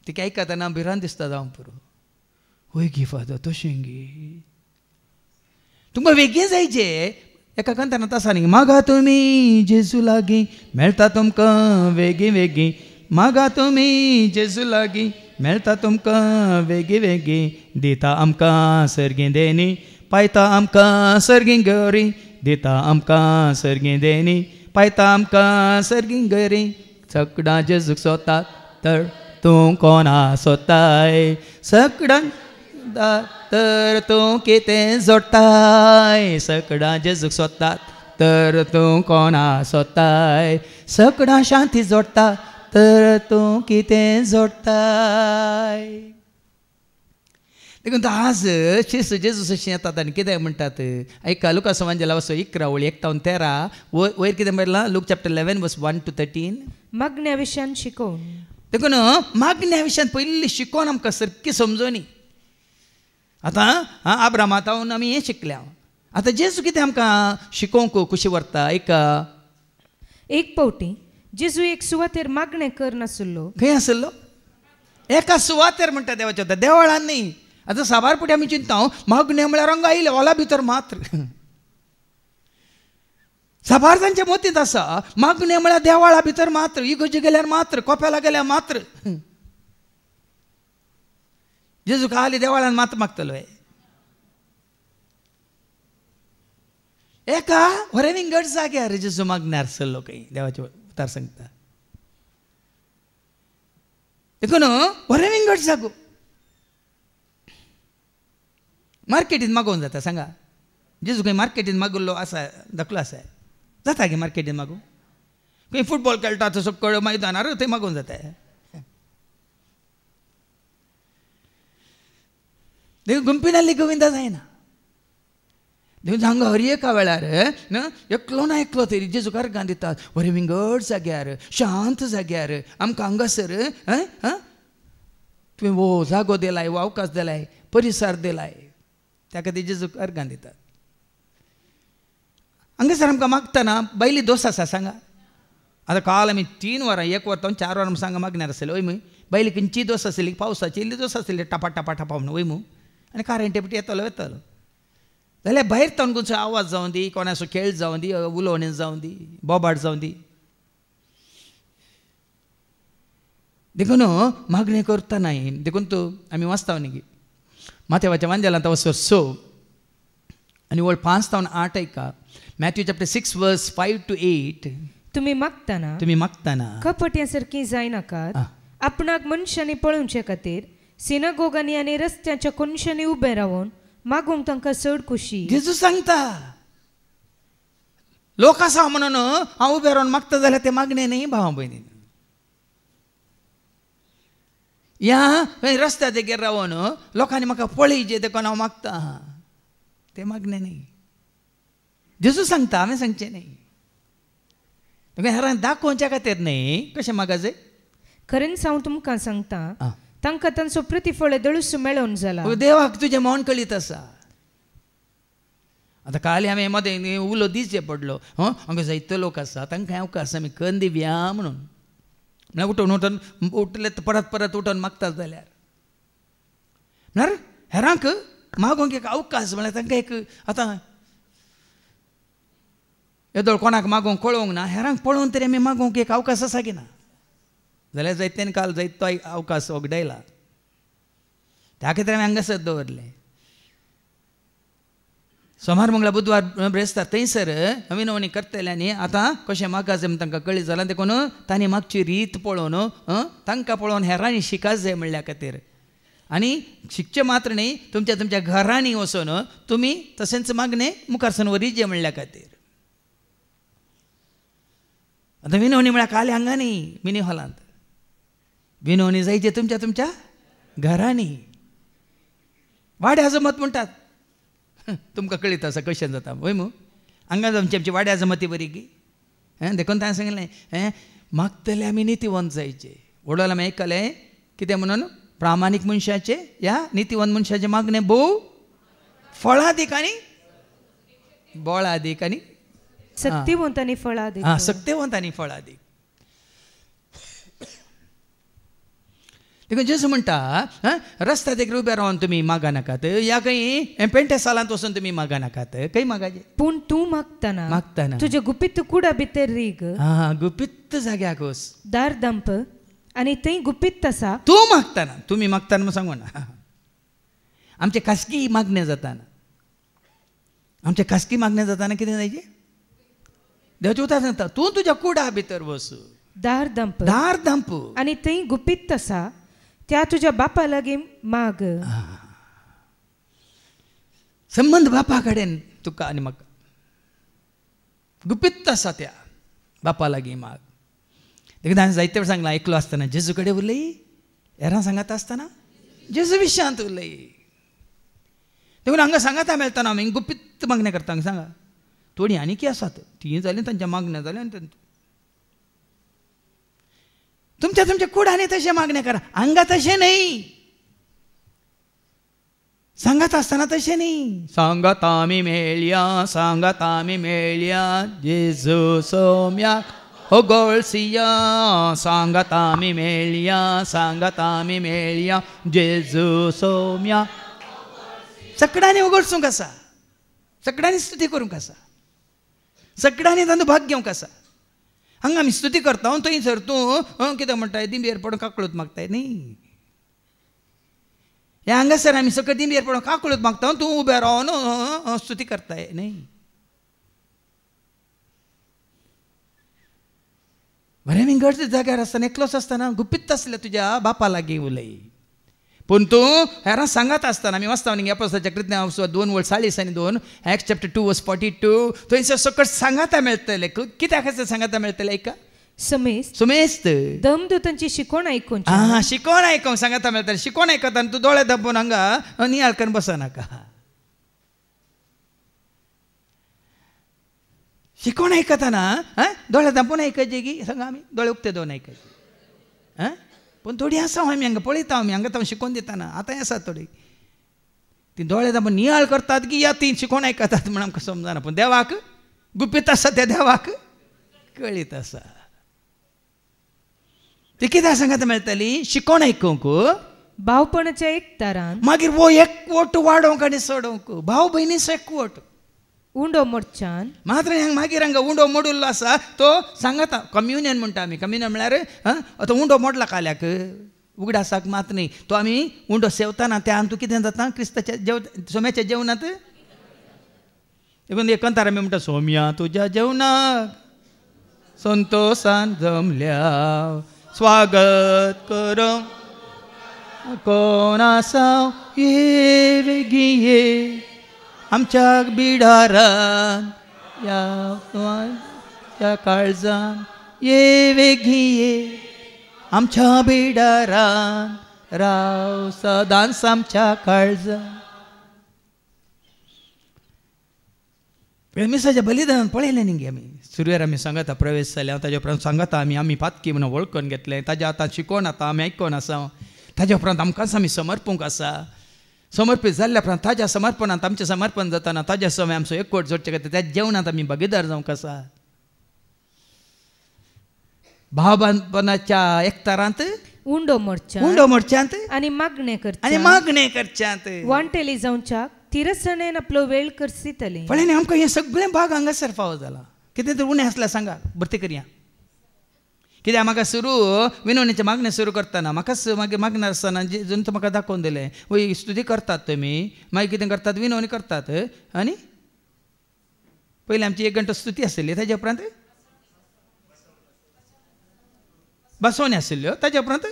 तिका आयकतना भिरांत दिसता जावं पुरो होय गी फादर तशें गी तुमकां वेगळें जायचें एका कंतान तसा न्ही मागा तुमी जेजू लागीं मेळटा तुमकां वेगळीं वेगळीं मागा तुमी जेजू लागीं मेळटा तुमकां वेगळीं वेगळीं दिता आमकां सर्गीं देनी पायता आमकां सर्गीं गरी दिता आमकां सर्गीं देनी पायता आमकां सर्गीं गरी सगळां जेजूक सोदतात तर तूं कोणा सोदताय सगळां तर तूं कितें जोडटाय सगळां जेजूक सोदतात तर तूं कोणा सोदताय सगळां शांती जोडटा तर तूं कितें जोडटाय देखून आज शिस्त जेजूस अशें येतात आनी कितें म्हणटात ऐका लुकास एवांजेल 11:1-13 वयर कितें बरयलां लूक चॅप्टर 11:1-13 मागण्या विशयान शिकोवन देखून मागण्या विशयान पयलीं शिकोवन आमकां सारकी समजोनी आतां आब्रामातावन आमी हें शिकल्या आतां जेजू कितें आमकां शिकोवंक कशी व्हरता ऐका एक पावटी जेजू एक सुवातेर मागणें करनासलो खंय आसलो एका सुवातेर म्हणटा देवाच्या देवळान न्ही आतां साबार पुटी आमी चिंता मागणें म्हळ्यार रंग आयले हॉला भितर मात्र साबार तांच्या मतींत आसा मागणें म्हळ्यार देवळा भितर मात्र इगोजी गेल्यार मात्र कोपेला गेल्यार मात्र जेजू खाली देवळान मात मागतलो एका वरेविंगड जाग्यार जेजू मागण्यार आसलो खंय देवाचे उतार सांगता देखून वरेविंगड जागो मार्केटींत मागोवन जाता सांगा जेजू खंय मार्केटींत मागुल्लो आसा दाखलो आसा जाता गे मार्केटींत मागू खंय फुटबॉल खेळटा तसो कळ मैदानार थंय मागोवन जाता देखून गुंपिनाल्ली गोविंदा जायना देखून हांगा हर एका वेळार एकलो ना एकलो तरी जेजू कार्गां दितात बरें विंगड जाग्यार शांत जाग्यार आमकां हांगासर तुवें वो जागो दिलाय वो अवकाश दिलाय परिसर दिलाय त्या खातीर जेजू कार्गां दितात हांगासर आमकां मागतना बैली दोस आसा सांगा आतां काल आमी 3 वरां 1 वर 4 वरां सांगा मागण्यार आसले वय मूय बैली खंयची दोस आसली पावसाची इल्ली दोस आसली टापा टापा टापा म्हणून वय मूं आनी कारेंटे पिटी येतलो जाल्यार भायर तावन खंयचो आवाज जावं दी कोणाचो खेळ जावं दी उलोवणें जावं दी बोबाट जावं दी देखून मागणें करतना देखून तूं आमी वाचता न्ही माथेवाच्या वांजेलांत वचोर 6 आनी वळ 5-8 ऐका मॅथ्यू चॅप्टर 6 वर्स 5 to 8 तुम्ही मागताना तुम्ही मागताना कपट यासारखी जायनाकात आ. आपणाक मनशांनी पळोवचे खातीर सिनागोगांनी आनी रस्त्याच्या कोनशांनी उबे रावून मागूंक तांकां चड खुशी. जेजू सांगता लोक आसा म्हणून हांव उबे रावन मागता जाल्यार ते मागणे न्ही भावा भयणी. या रस्त्या देगेर रावून लोकांनी म्हाका पळयचे देखून हांव मागता ते मागणे न्ही. जेजू सांगता हांवें सांगचें न्ही. हेरांक दाखोवच्या खातीर न्ही. कशें मागचे खरेंच हांव तुमकां सांगता तांकां तांचो प्रतिफळ दळूस मेळोन जाला. देवाक तुजें मन कळीत आसा. आतां काल हांवें मदें उलो दिवचें पडलो हांगा जायते लोक आसा तांकां हांव आसा आमी कन्न दिवया म्हणून. म्हळ्यार उठून उठले परत उठून मागतात जाल्यार म्हळ्यार हेरांक मागोंक एक अवकाश म्हळ्यार तांकां एक आतां येदोळ कोणाक मागोंक कळोवंक ना. हेरांक पळोवन तरी आमी मागोंक एक अवकाश आसा की ना. जाल्यार जायत्यान काल जायतो अवकाश वगडायला. त्या खातीर हांवें हांगासर दवरलें. सोमार मंगळार बुधवार ब्रेस्तार थंयसर विनवणी करतले आनी आतां कशें मागपाचें म्हण तांकां कळ्ळी जालां. देखून तांणी मागची रीत पळोवन तांकां पळोवन हेरांनी शिकाच जाय म्हणल्या खातीर. आनी शिकचें मात्र न्ही तुमच्या घरांनी वचून तुमी तशेंच मागणें मुखारसून व्हरीचे म्हणल्या खातीर. आतां विनवणी म्हळ्यार काल हांगा न्ही मिनी हॉलांत. विनवणी जायचे तुमच्या घरांनी. वाड्या जमत म्हणटात तुमकां कळीत आसा कशें जाता वय मू. हांगा आमची वाड्या जमती बरी की देखून ताणें सांगलें मागतले आमी नितीवंत जायचे. वडोल आमी आयकलें कितें म्हणून प्रामाणीक मनशाचे ह्या नितीवंत मनशाचे मागणें भोव फळादीक आनी बळादीक आनी सक्तिवंत आनी फळादीक. सक्तिवंत आनी फळादीक. देखून जेजू म्हणटा रस्त्या देगेर उबे रावन तुमी मागा नाकात. या खंय पेंटे सालांत वचून तुमी मागा नाकात. खंय मागाचे पूण तूं मागताना तुजे गुपीत कुडा भितर रीग. गुपीत जाग्याक वच. दार दंप आनी थंय गुपीत आसा. तूं मागताना तुमी मागताना म्हूण सांगू ना. आमचे खासगी मागणें जाताना आमचे खासगी मागणें जाताना कितें जायचें देवाचें उतर सांगता तूं तुज्या कुडा भितर वच. दार दंप आनी थंय गुपीत आसा त्या तुज्या बापा लागीं माग. संबंध बापा कडेन तुका आनी म्हाका गुपीत आसा त्या बापा लागीं माग. देखून हांवें जायते वेळ सांगलां ऐकलो आसतना जेजू कडेन उलय. हेरां सांगता आसतना जेजू विशयांत उलय. देखून हांगा सांगता मेळटना आमी गुपीत मागणें करता. हांगा सांगा थोडीं आनीक आसात ती जालीं तांच्या मागण्या जाल्या आनी तुमच्या कुडांनी तशें मागणें करा. हांगा तशें न्ही. सांगत आसतना तशें न्ही. सांगत आमी मेळया जेजू सोम्याक होगोळसिया. सांगत आमी मेळया जेजू सोम्याक. सगळ्यांनी उगडसूंक आसा. सगळ्यांनी स्तुती करूंक आसा. सगळ्यांनी तांचो भाग घेवंक आसा. हांगा आमी स्तुती करता थंयसर तूं कितें म्हणटाय दिंबेर पडून काकळूत मागताय न्ही. हे हांगासर आमी सकयल दिंबेर पडून काकळूत मागता तूं उबे रावन स्तुती करताय न्ही. बरें आमी गर्द जाग्यार आसतना एकलोच आसतना गुपीत आसल्या तुज्या बापा लागीं उलय. पूण तूं हेरां सांगत आसतना आमी वाचता न्ही अपोस्तलाच्या कृत्यां 2:40 आनी 2 Acts chapter 2 verse 42 थंयसर सकट सांगता मेळटलें. कित्याक सांगता मेळटलें एका सुमेस्त दमदूतांची शिकोण आयकून. शिकोण आयकूंक सांगता मेळटलें. शिकोण आयकता आनी तूं दोळे दाबून हांगा नियाळ करून बसनाका. शिकोण आयकतना दोळे दाबून आयकचे की सांगा आमी दोळे उक्ते दोन आयकचे. पूण थोडीं आसा आमी हांगा पळयता आमी हांगा तांकां शिकोवन दितना आतांय आसात थोडीं ती दोळे दाबून नियाळ करतात की या ती शिकोवन आयकतात म्हण आमकां समजना. पूण देवाक गुपीत आसा त्या देवाक कळीत आसा. ती कित्याक सांगता मेळटली शिकोवन आयकूंक भावपणाच्या एकतारान मागीर वो एकवट वाडोवंक आनी सोडोवंक. भाव भयणीचो एकवट उंडो मोडच्यान मात्र मागीर हांगा उंडो मोडुल्लो आसा तो सांगता. कम्युनियन म्हणटा आमी. कम्युनियन म्हळ्यार आतां उंडो मोडला काल्याक उगडासाक मात न्ही. तो आमी उंडो सेवताना त्या तूं कितें जाता क्रिस्ताच्या सोम्याच्या जेवणांत देखून एकंतर आमी म्हणटा सोम्या तुज्या जेवणाक संतोषान जमल्या स्वागत करम कोण आसा ये वेगी ये आमच्या बिडारान या काळजान ये वेगी ये आमच्या बिडारान राव सदांच आमच्या काळजान. मिसाच्या बलिदानान पळयलें न्ही गे आमी सुरवेर आमी सांगता प्रवेश जाले हांव ताज्या उपरांत सांगता आमी पातकी म्हणून वळखून घेतलें ताज्या आतां शिकोवन आतां आमी आयकोन आसा ताज्या उपरांत आमकांच आमी समर्पूंक आसा समर्पीत जाल्ल्या उपरांत ताज्या समर्पणांत आमचें समर्पण जाताना ताज्या समय आमचो एकवट जोडचे खातीर त्या जेवणांत आमी भागीदार जावंक आसा. भावबांदपणाच्या एकतारांत उंडो मोडच्यांत आनी मागणे करच्यांत वांटेली जावच्याक तिरसणेन आपलो वेळ करसितले. पळय आमकां हे सगळे भाग हांगासर फावो जाला. कितें तर उणें आसल्यार सांगा भरती करया. कित्याक म्हाका सुरू विनवणेचें मागणें सुरू करतना म्हाकाच मागीर मागणार आसतना जून तो म्हाका दाखोवन दिलें वय स्तुती करतात तुमी मागीर कितें करतात विनवणी करतात आनी पयलीं आमची 1 घंटो स्तुती आसली ताज्या उपरांत बसोवणी आशिल्ल्यो ताज्या उपरांत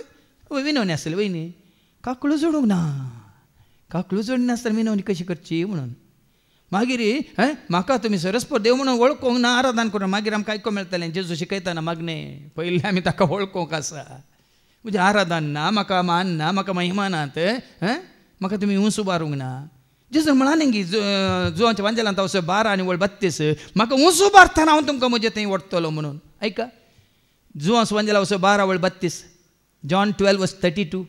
विनवणी आसली वय न्ही. काकळू जोडूंक ना काकळू जोडूंक नासतना विनवणी कशी करची म्हणून मागीर म्हाका तुमी सरस्पर देव म्हणून वळखूंक ना आराधन करून मागीर आमकां आयकूंक मेळटलें जेजू शिकयतना मागणें पयलीं आमी ताका वळखूंक आसा. म्हणजे आराधन ना म्हाका मान ना म्हाका महिमा नात म्हाका तुमी ऊंच उबारूंक ना. जेजू म्हणाले गी जुवांच्या वांजेलांत वचो 12 आनी 32 म्हाका ऊंच उबारतना हांव तुमकां म्हजे थंय वडटलो म्हणून. ऐका जुवांस वांजेला वचो 12:32 जॉन 12:32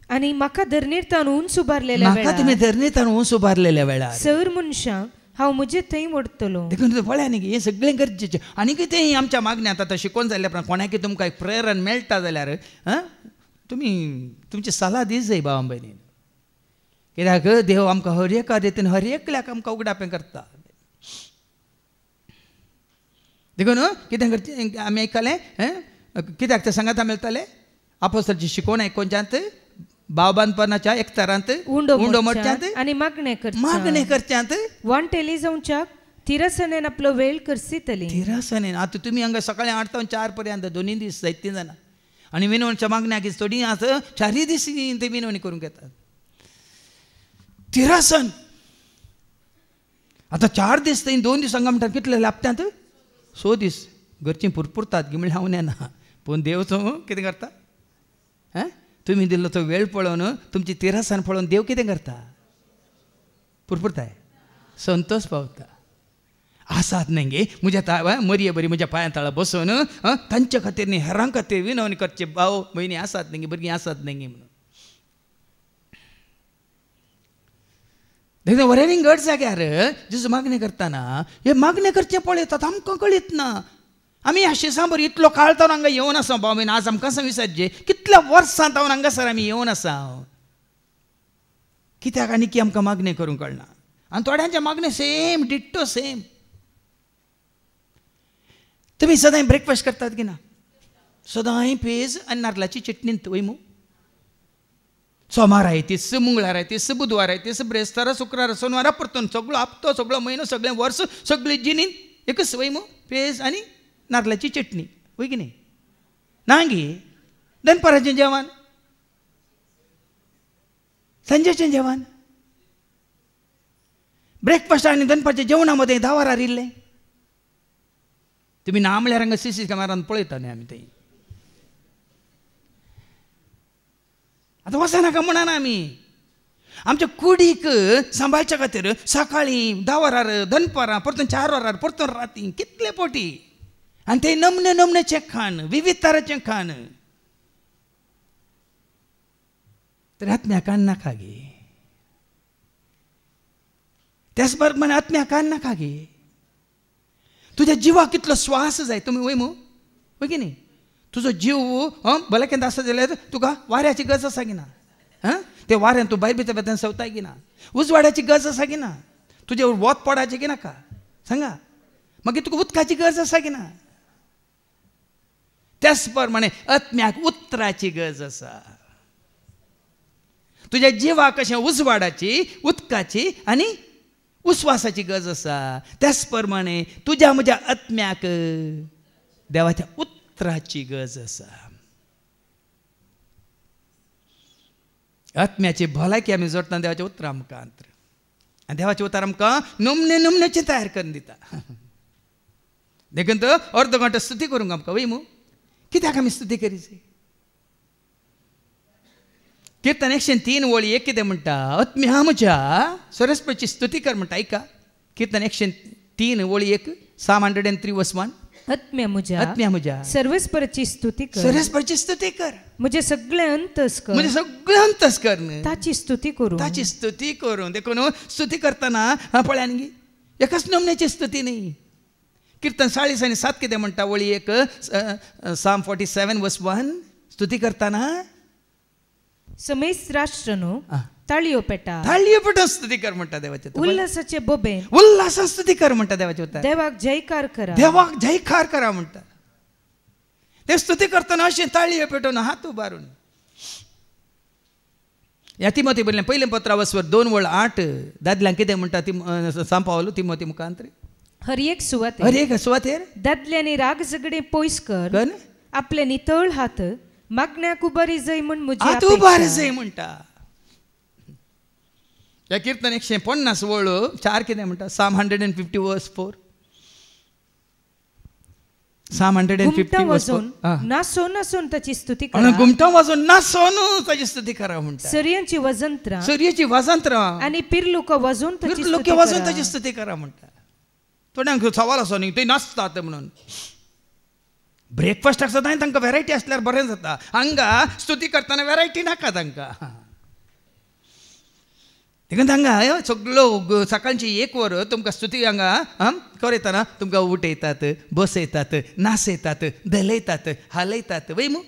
आनी म्हाका धरणीर उंच उबारलेल्या म्हाका तुमी धरणीर उंच उबारलेल्या वेळार सर मनशांक हांव म्हजे थंय वडटलो. देखून पळया न्ही हे सगळें गरजेचें. आनी कितें आमच्या मागण्यांत आतां शिकोवन जाल्ल्या उपरांत कोणाकी तुमकां प्रेरण मेळटा जाल्यार तुमी तुमची सलाह दी जाय भावां भयणीन. कित्याक देव आमकां हर एका रितीन हर एकल्याक आमकां उगडापें करता. देखून कितें करचें आमी आयकलें कित्याक तें सांगता मेळटलें आपोस्तलाची शिकोवन आयकोवच्यांत भावबांदपणाच्या एकतारांत उंडो मोडच्यांत आनी मागणे करच्यांत वांटेली जावच्याक तिरसणेन आपलो वेळ करसितली. तिरसणेन आतां तुमी हांगा सकाळीं 8 ते 4 पर्यंत 2 दीस जायत 3 जाणां आनी विनवणच्या मागण्याक थोडी आतां 4 दीस ते विनवणी करूंक येतात. तिरसन आतां 4 दीस थंय 2 दीस हांगा म्हणटात कितले लाभत्यांत 6 दीस घरचीं पुरपुरतात गी म्हळ्यार हांव नेना पूण देव तो कितें करता तुमी दिल्लो तो वेळ पळोवन तुमची तिरसान पळोवन देव कितें करता पुरपुरताय संतोष पावता. आसात न्ही गे म्हज्या मरये बरी म्हज्या पांया तळा बसून तांचे खातीर न्ही हेरां खातीर विनवणी करचे भाव भयणी आसात न्ही गे भुरगीं आसात न्ही गे म्हणून. देखून वरेरींग घट जाग्यार जेजू मागणी करतना हे मागणी करचें पळयतात आमकां कळीत ना. आमी आशिसां बरी इतलो काळ जावन हांगा येवन आसा भाव भयण आज आमकां विचारचे कितल्या वर्सां जावन हांगासर आमी येवन आसा कित्याक आनी की आमकां मागणी करूंक कळना. आनी थोड्यांचे मागणी सेम डिट्टो सेम. तुमी सदांय ब्रेकफास्ट करतात की ना सदांय पेज आनी नारळाची चटणी वयमू सोमार आयतीस मंगळार आयतीस बुधवार आयतीस ब्रेस्तारा शुक्रार सोनवारा परतून सगळो हप्तो सगळो म्हयनो सगळें वर्स सगळी जिनीन एकच वयमू पेज आनी नारळाची चटणी वय की न्ही ना गे. दनपाराचें जेवण संजेचें जेवण ब्रेकफास्ट आनी दनपारच्या जेवणा मदें 10 वरां इल्लें. तुमी ना म्हळ्यार हांगा CC कॅमेरान पळयता न्ही आमी थंय. आतां वचनाका म्हणना आमी आमच्या कुडीक सांबाळच्या खातीर सकाळीं 10 वरार दनपारां परतून 4 वरार परतून राती कितले पोटी आनी ते नमने नमनेचें खाण विविध तराचें खाण तर आत्म्याक कान नाका गे. त्याच बरोबर आत्म्याक कान नाका गे. तुज्या जिवाक कितलो श्वास जाय तुमी वय मू वय की न्ही. तुजो जीव भले केन्ना आसा जाल्यार तुका वाऱ्याची गरज आसा की ना ते वाऱ्यान तूं भायर भितर बेतान सवताय की ना. उजवाड्याची गरज आसा की ना. तुजे वत पडाचें की नाका सांगा. मागीर तुका उदकाची गरज आसा की ना. त्याच प्रमाणे आत्म्याक उतराची गरज आसा. तुज्या जिवाक कशें उजवाडाची उदकाची आनी उस्वासाची गरज आसा त्याच प्रमाणे तुज्या म्हज्या आत्म्याक देवाच्या उतराची गरज आसा. आत्म्याची भलायकी आमी जोडटा देवाच्या उतरां मुखांत आनी देवाचें उतर आमकां नमनेची तयार करून दिता. देखून अर्द घंटो स्तुती करूंक आमकां वय मू कित्याक आमी स्तुती करीची. कीर्तन 103 वळी 1 कितें म्हणटा आत्म्या म्हज्या सरस्वतीची स्तुती कर म्हणटा. ऐका कीर्तन 103 वळी 1 Psalm 103 verse 1. आत्म्या म्हज्या सर्वस्पराची स्तुती कर. सरस्वतीची स्तुती कर. म्हजे सगळे अंतस्कर म्हणजे सगळें अंतस्कर ताची स्तुती करू. ताची स्तुती करूं. देखून स्तुती करतना पळया न्ही एकाच नमन्याची स्तुती न्ही. कीर्तन 40 आनी 7 कितें म्हणटा वळी 1 Psalm 47 verse 1. स्तुती करतना समेस्त राष्ट्र न्हू ताळयो पेटा स्तुती कर म्हणटा देवाचे. उल्हासाचे बोबे उल्हासा स्तुती कर म्हणटा देवाचे. देवाक जयकार करा. देवाक जयकार करा म्हणटा. ते स्तुती करतना अशें ताळयो पेटोवन हात उबारून. ह्या तिमोथी बरयलें पयलें पत्रावसवर 2 वळ 8 दादल्यांक कितें म्हणटा ती सांग पावलो तिमोथी मुखांत. हर एक सुवातेर दादल्यांनी राग झगडे पयस कर. आपले नितळ हात मागण्याक उबारी जाय म्हण म्हजी हात उबारी जाय म्हणटा. ह्या कीर्तन 150 वळ 4 कितें म्हणटा Psalm 150 verse 4. Psalm 150 verse 4. नासोन ताची स्तुती करा. घुमटा वाजोवन नासोन ताची स्तुती करा म्हणटा. सर्यांची वजंत्रां आनी पिरलुकां वाजोवन ताची स्तुती करा म्हणटा. थोड्यांक सवाल आसा न्ही ते नाचतात म्हणून. ब्रेकफास्टाक सदां तांकां वेरायटी आसल्यार बरें जाता. हांगा स्तुती करतना वेरायटी नाका तांकां. देखून हांगा सगळो सकाळची 1 वर तुमकां स्तुती हांगा करयतना तुमकां उठयतात बसयतात नाचयतात धलयतात हालयतात वय मू.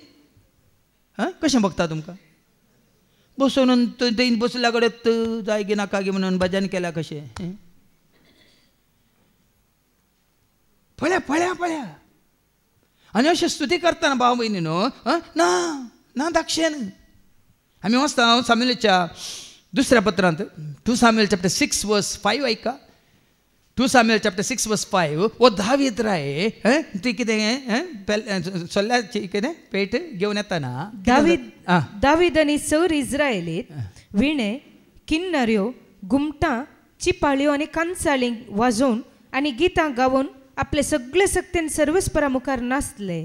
कशें बगता तुमकां बसून थंय बसल्या कडेत जाय गी नाका गी म्हणून भजन केल्या कशें. पळया आनी अशें स्तुती करतना भाव भयणी न्हू ना दाक्षेन. आमी वचता सामुएलाच्या दुसऱ्या पत्रांत 2 Samuel chapter 6 verse 5 ऐका. 2 Samuel chapter 6 verse 5 वो दावीद राय ती कितें सोल्ल्याची कितें पेट घेवन येताना दावीद आनी सर इस्रायलीत विणे किन्नऱ्यो घुमटां चिपाळ्यो आनी कांसाळीं वाजोवन आनी गितां गावून आपले सगळे सक्तीन सर्वस्परा मुखार नाचले.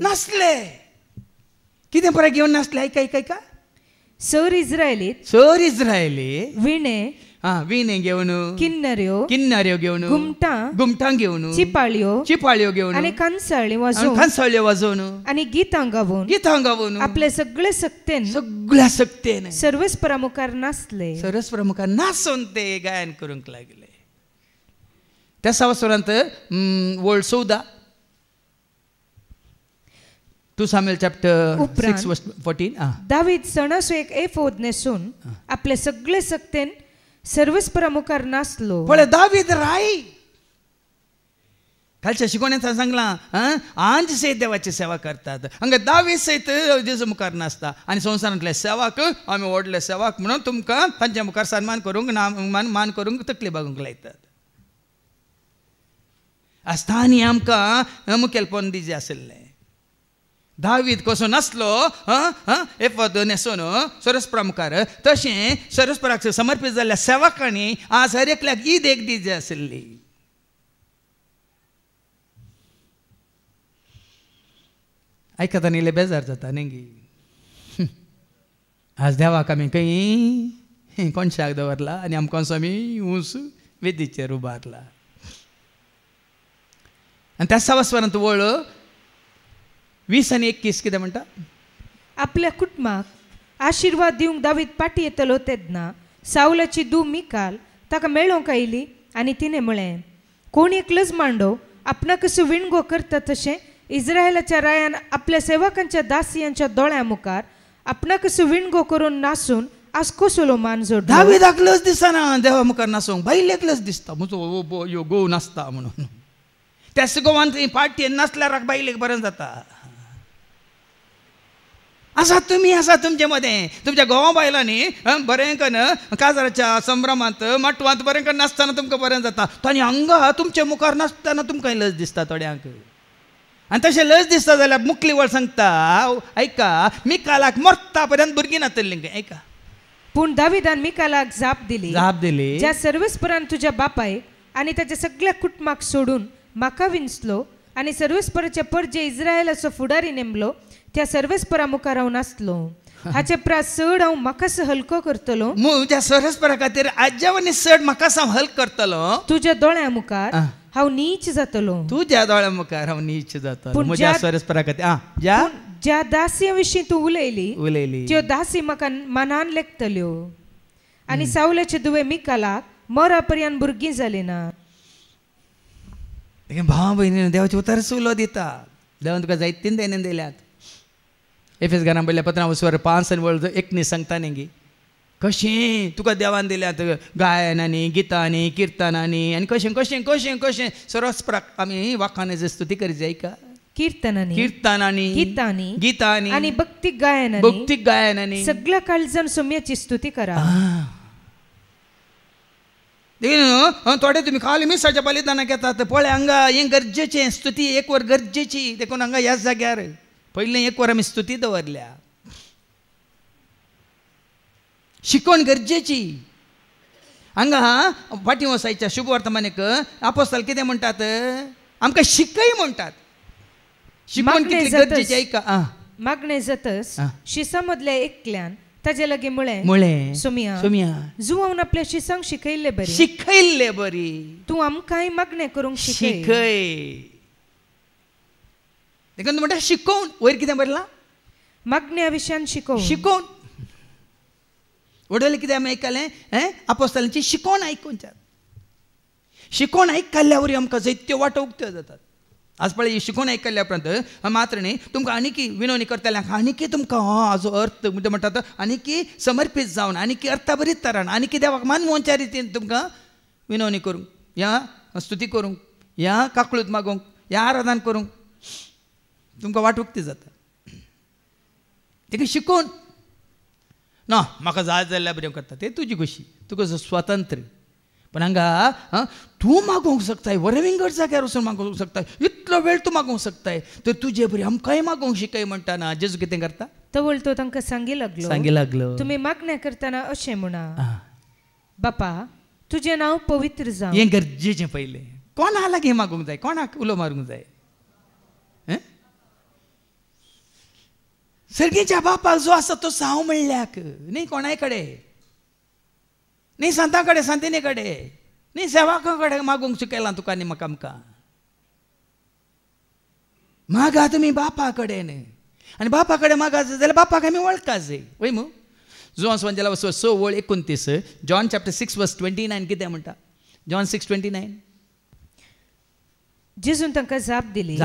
कितें बरें घेवन नाचले. ऐका सर इस्रायलीत विणे घेवन किन्नऱ्यो घेवन घुमटां घेवन चिपाळ्यो घेवन आनी कांसाळी वाजोवन आनी गितां गावून आपले सगळे सक्तेन सर्वस्परा मुखार नाचले. सर्वस्परा मुखार नाचून ते गायन करूंक लागले. त्या संवसारांत वळ 14 2 Samuel chapter 6 verse 14. दावीद सणासो एक एफोद न्हेसून आपले सगळे सक्तेन सर्वस्परा मुखार नाचलो. पळय दावीद राय कालच्या शिकवण्यात सांगलां आंज सयत देवाची सेवा करतात. हांगा दावीद सयत जेजू मुखार नाचता आनी संवसारांतले सेवाक आमी व्हडले सेवाक म्हणून तुमकां तांच्या मुखार सन्मान करूंक मान करूंक तकली बागूंक लायतात. आसतानी आमकां मुखेलपण दिजें आसलें. दावीद कसो नाचलो एफोद न्हेसून सरस्परा मुखार तशें सरस्पराक समर्पीत जाल्ल्या सेवकांनी आज हर एकल्याक ईद एक दिजें आसली. आयकता न्ही बेजार जाता न्ही. आज देवाक आमी खंय कोणशाक दवरला आनी आमकां आमी ऊस वेदीचेर उबारला. आनी त्या संवसारांत वळ 20 आनी 21 कितें म्हणटा. आपल्या कुटुंबाक आशिर्वाद दिवंक दावीद पाटी येतलो तेन्ना सावलाची धूव मिकाल ताका मेळोंक आयली आनी तिणें म्हळें कोण एकलोच मांडो आपणाक कसो विणगो करता तशें इस्रायलाच्या रायान आपल्या सेवकांच्या दासियांच्या दोळ्या मुखार आपणाक कसो विणगो करून नाचून आज कसलो मान जोडलो. दावीदाक लज दिसना देवा मुखार नाचोंक बायलेक लज दिसता म्हजो यो घोव नाचता म्हणून. त्याच गोवान पार्टी नाचल्यार बायलेक बरें जाता. आसात तुमी आसात तुमचे मदें तुमच्या घोवा बायलांनी बरें कन्न काजाराच्या संभ्रमांत माटवांत बरें कन्न नासतना तुमकां बरें जाता आनी हांगा तुमच्या मुखार नासतना तुमकां लज दिसता थोड्यांक आनी तशें लज दिसता जाल्यार मुखली वळ सांगता ऐका मिकालाक मरता पर्यंत भुरगीं नातल्लीं ऐका पूण दाविदान मिकालाक जाप दिली ज्या सर्वेस्परान तुज्या बापायक आनी ताच्या सगळ्या कुटुंबाक सोडून म्हाका विंचलो आनी सर्वेस्पराचे परजे इस्रायलाचो फुडारी नेमलो त्या सर्वेस्परा मुखार हांव नासलो हाचे प्रास चड हांव म्हाकाच हलको करतलो त्या सर्वेस्परा खातीर आज्यावनी चड म्हाकाच हांव हल्क करतलो तुज्या दोळ्या मुखार हांव नीच जातलो तुज्या दोळ्या मुखार हांव नीच जातलो म्हज्या सर्वेस्परा खातीर ज्या दासिया विशीं तूं उलयली त्यो दासी म्हाका मनान लेखतल्यो आनी सावलाचे दुवे मिकालाक मरा पर्यंत भुरगीं जालीं ना भाव भयणी देवाचे उतर उलो दिता देवान तुका जायतीन देणेन दिल्यात एफेस घरान पयल्या पत्रां स्वर 5 आनी वळ 19 सांगता न्ही कशें तुका देवान दिल्यात गायनांनी गितांनी किर्तनांनी आनी कशें कशें कशें कशें सर्वस्पराक आमी वाखान स्तुती करीत जाय का कीर्तनांनी गितांनी आनी भक्तीक गायनांनी सगळ्या काळजान सोम्याची स्तुती करा थोडे तुम्ही खाली मिसाच्या बलिदानाक येतात पळय हांगा हें गरजेचें स्तुती एक वर गरजेची देखून हांगा ह्याच जाग्यार पयलें एक वर आमी स्तुती दवरल्या शिकवण गरजेची हांगा फाटीं वसायच्या शुभ वर्तमानीक आपोस्तल कितें म्हणटात आमकां शिकय म्हणटात शिकवण कितली गरजेची ऐका मागणें जातस शिसा मदल्या एकल्यान ताजे लगे मुळे सोमिया जुवान आपल्या शिसांक शिकयल्ले बरी तूं आमकांय मागणें करूंक शिकय देखून म्हणटा शिकोवन वयर कितें बरलां मागण्या विशयान शिकोवन वडले कितें आमी आयकलें आपोस्तलांची शिकोवन आयकुंच्यात शिकोवन आयकल्ल्या वरी आमकां जायत्यो वाटो उक्त्यो जातात आज पळय शिकोवन आयकल्ल्या उपरांत मात्र न्ही तुमकां आनीकी विनवणी करतल्यांक आनीकी तुमकां हाजो अर्थ म्हणटात आनीकी समर्पीत जावन आनीकी अर्था बरीच तरान आनीकी देवाक मानवच्या रितीन तुमकां विनवणी करूंक या स्तुती करूंक या काकळूत मागोवंक या आराधन करूंक तुमकां वाट उक्ती जाता तेका शिकोवन ना म्हाका जाय जाल्यार बरें करता तें तुजी खुशी तुका स्वतंत्र पण हांगा तूं मागोवंक शकताय वरविंगड जाग्यार वचून मागोवंक शकताय इतलो वेळ तूं मागोवंक शकताय तर तुजे बरी आमकांय मागोवंक शिकय म्हणटाना जेजू कितें करता तवळ तो तांकां सांगी लागलो तुमी मागण्या करतना अशें म्हणा बापा तुजें नांव पवित्र जावं हें गरजेचें पयलें कोणा लागीं मागोवंक जाय कोणाक उलो मारूंक जाय सर्गेच्या बापाक जो आसा तो साव म्हणल्याक न्ही कोणाय कडेन न्ही संता कडेन संतिनी कडेन न्ही सेवाका कडेन मागोवंक शिकयलां तुका आनी म्हाका आमकां मागा तुमी बापा कडेन आनी बापा कडेन मागा जाल्यार बापाक आमी वळखा जाय वय मू जुवान संवंजेला 6:29 जॉन चॅप्टर 6:29 कितें म्हणटा जॉन 6:29 जेजून तांकां जाप दिली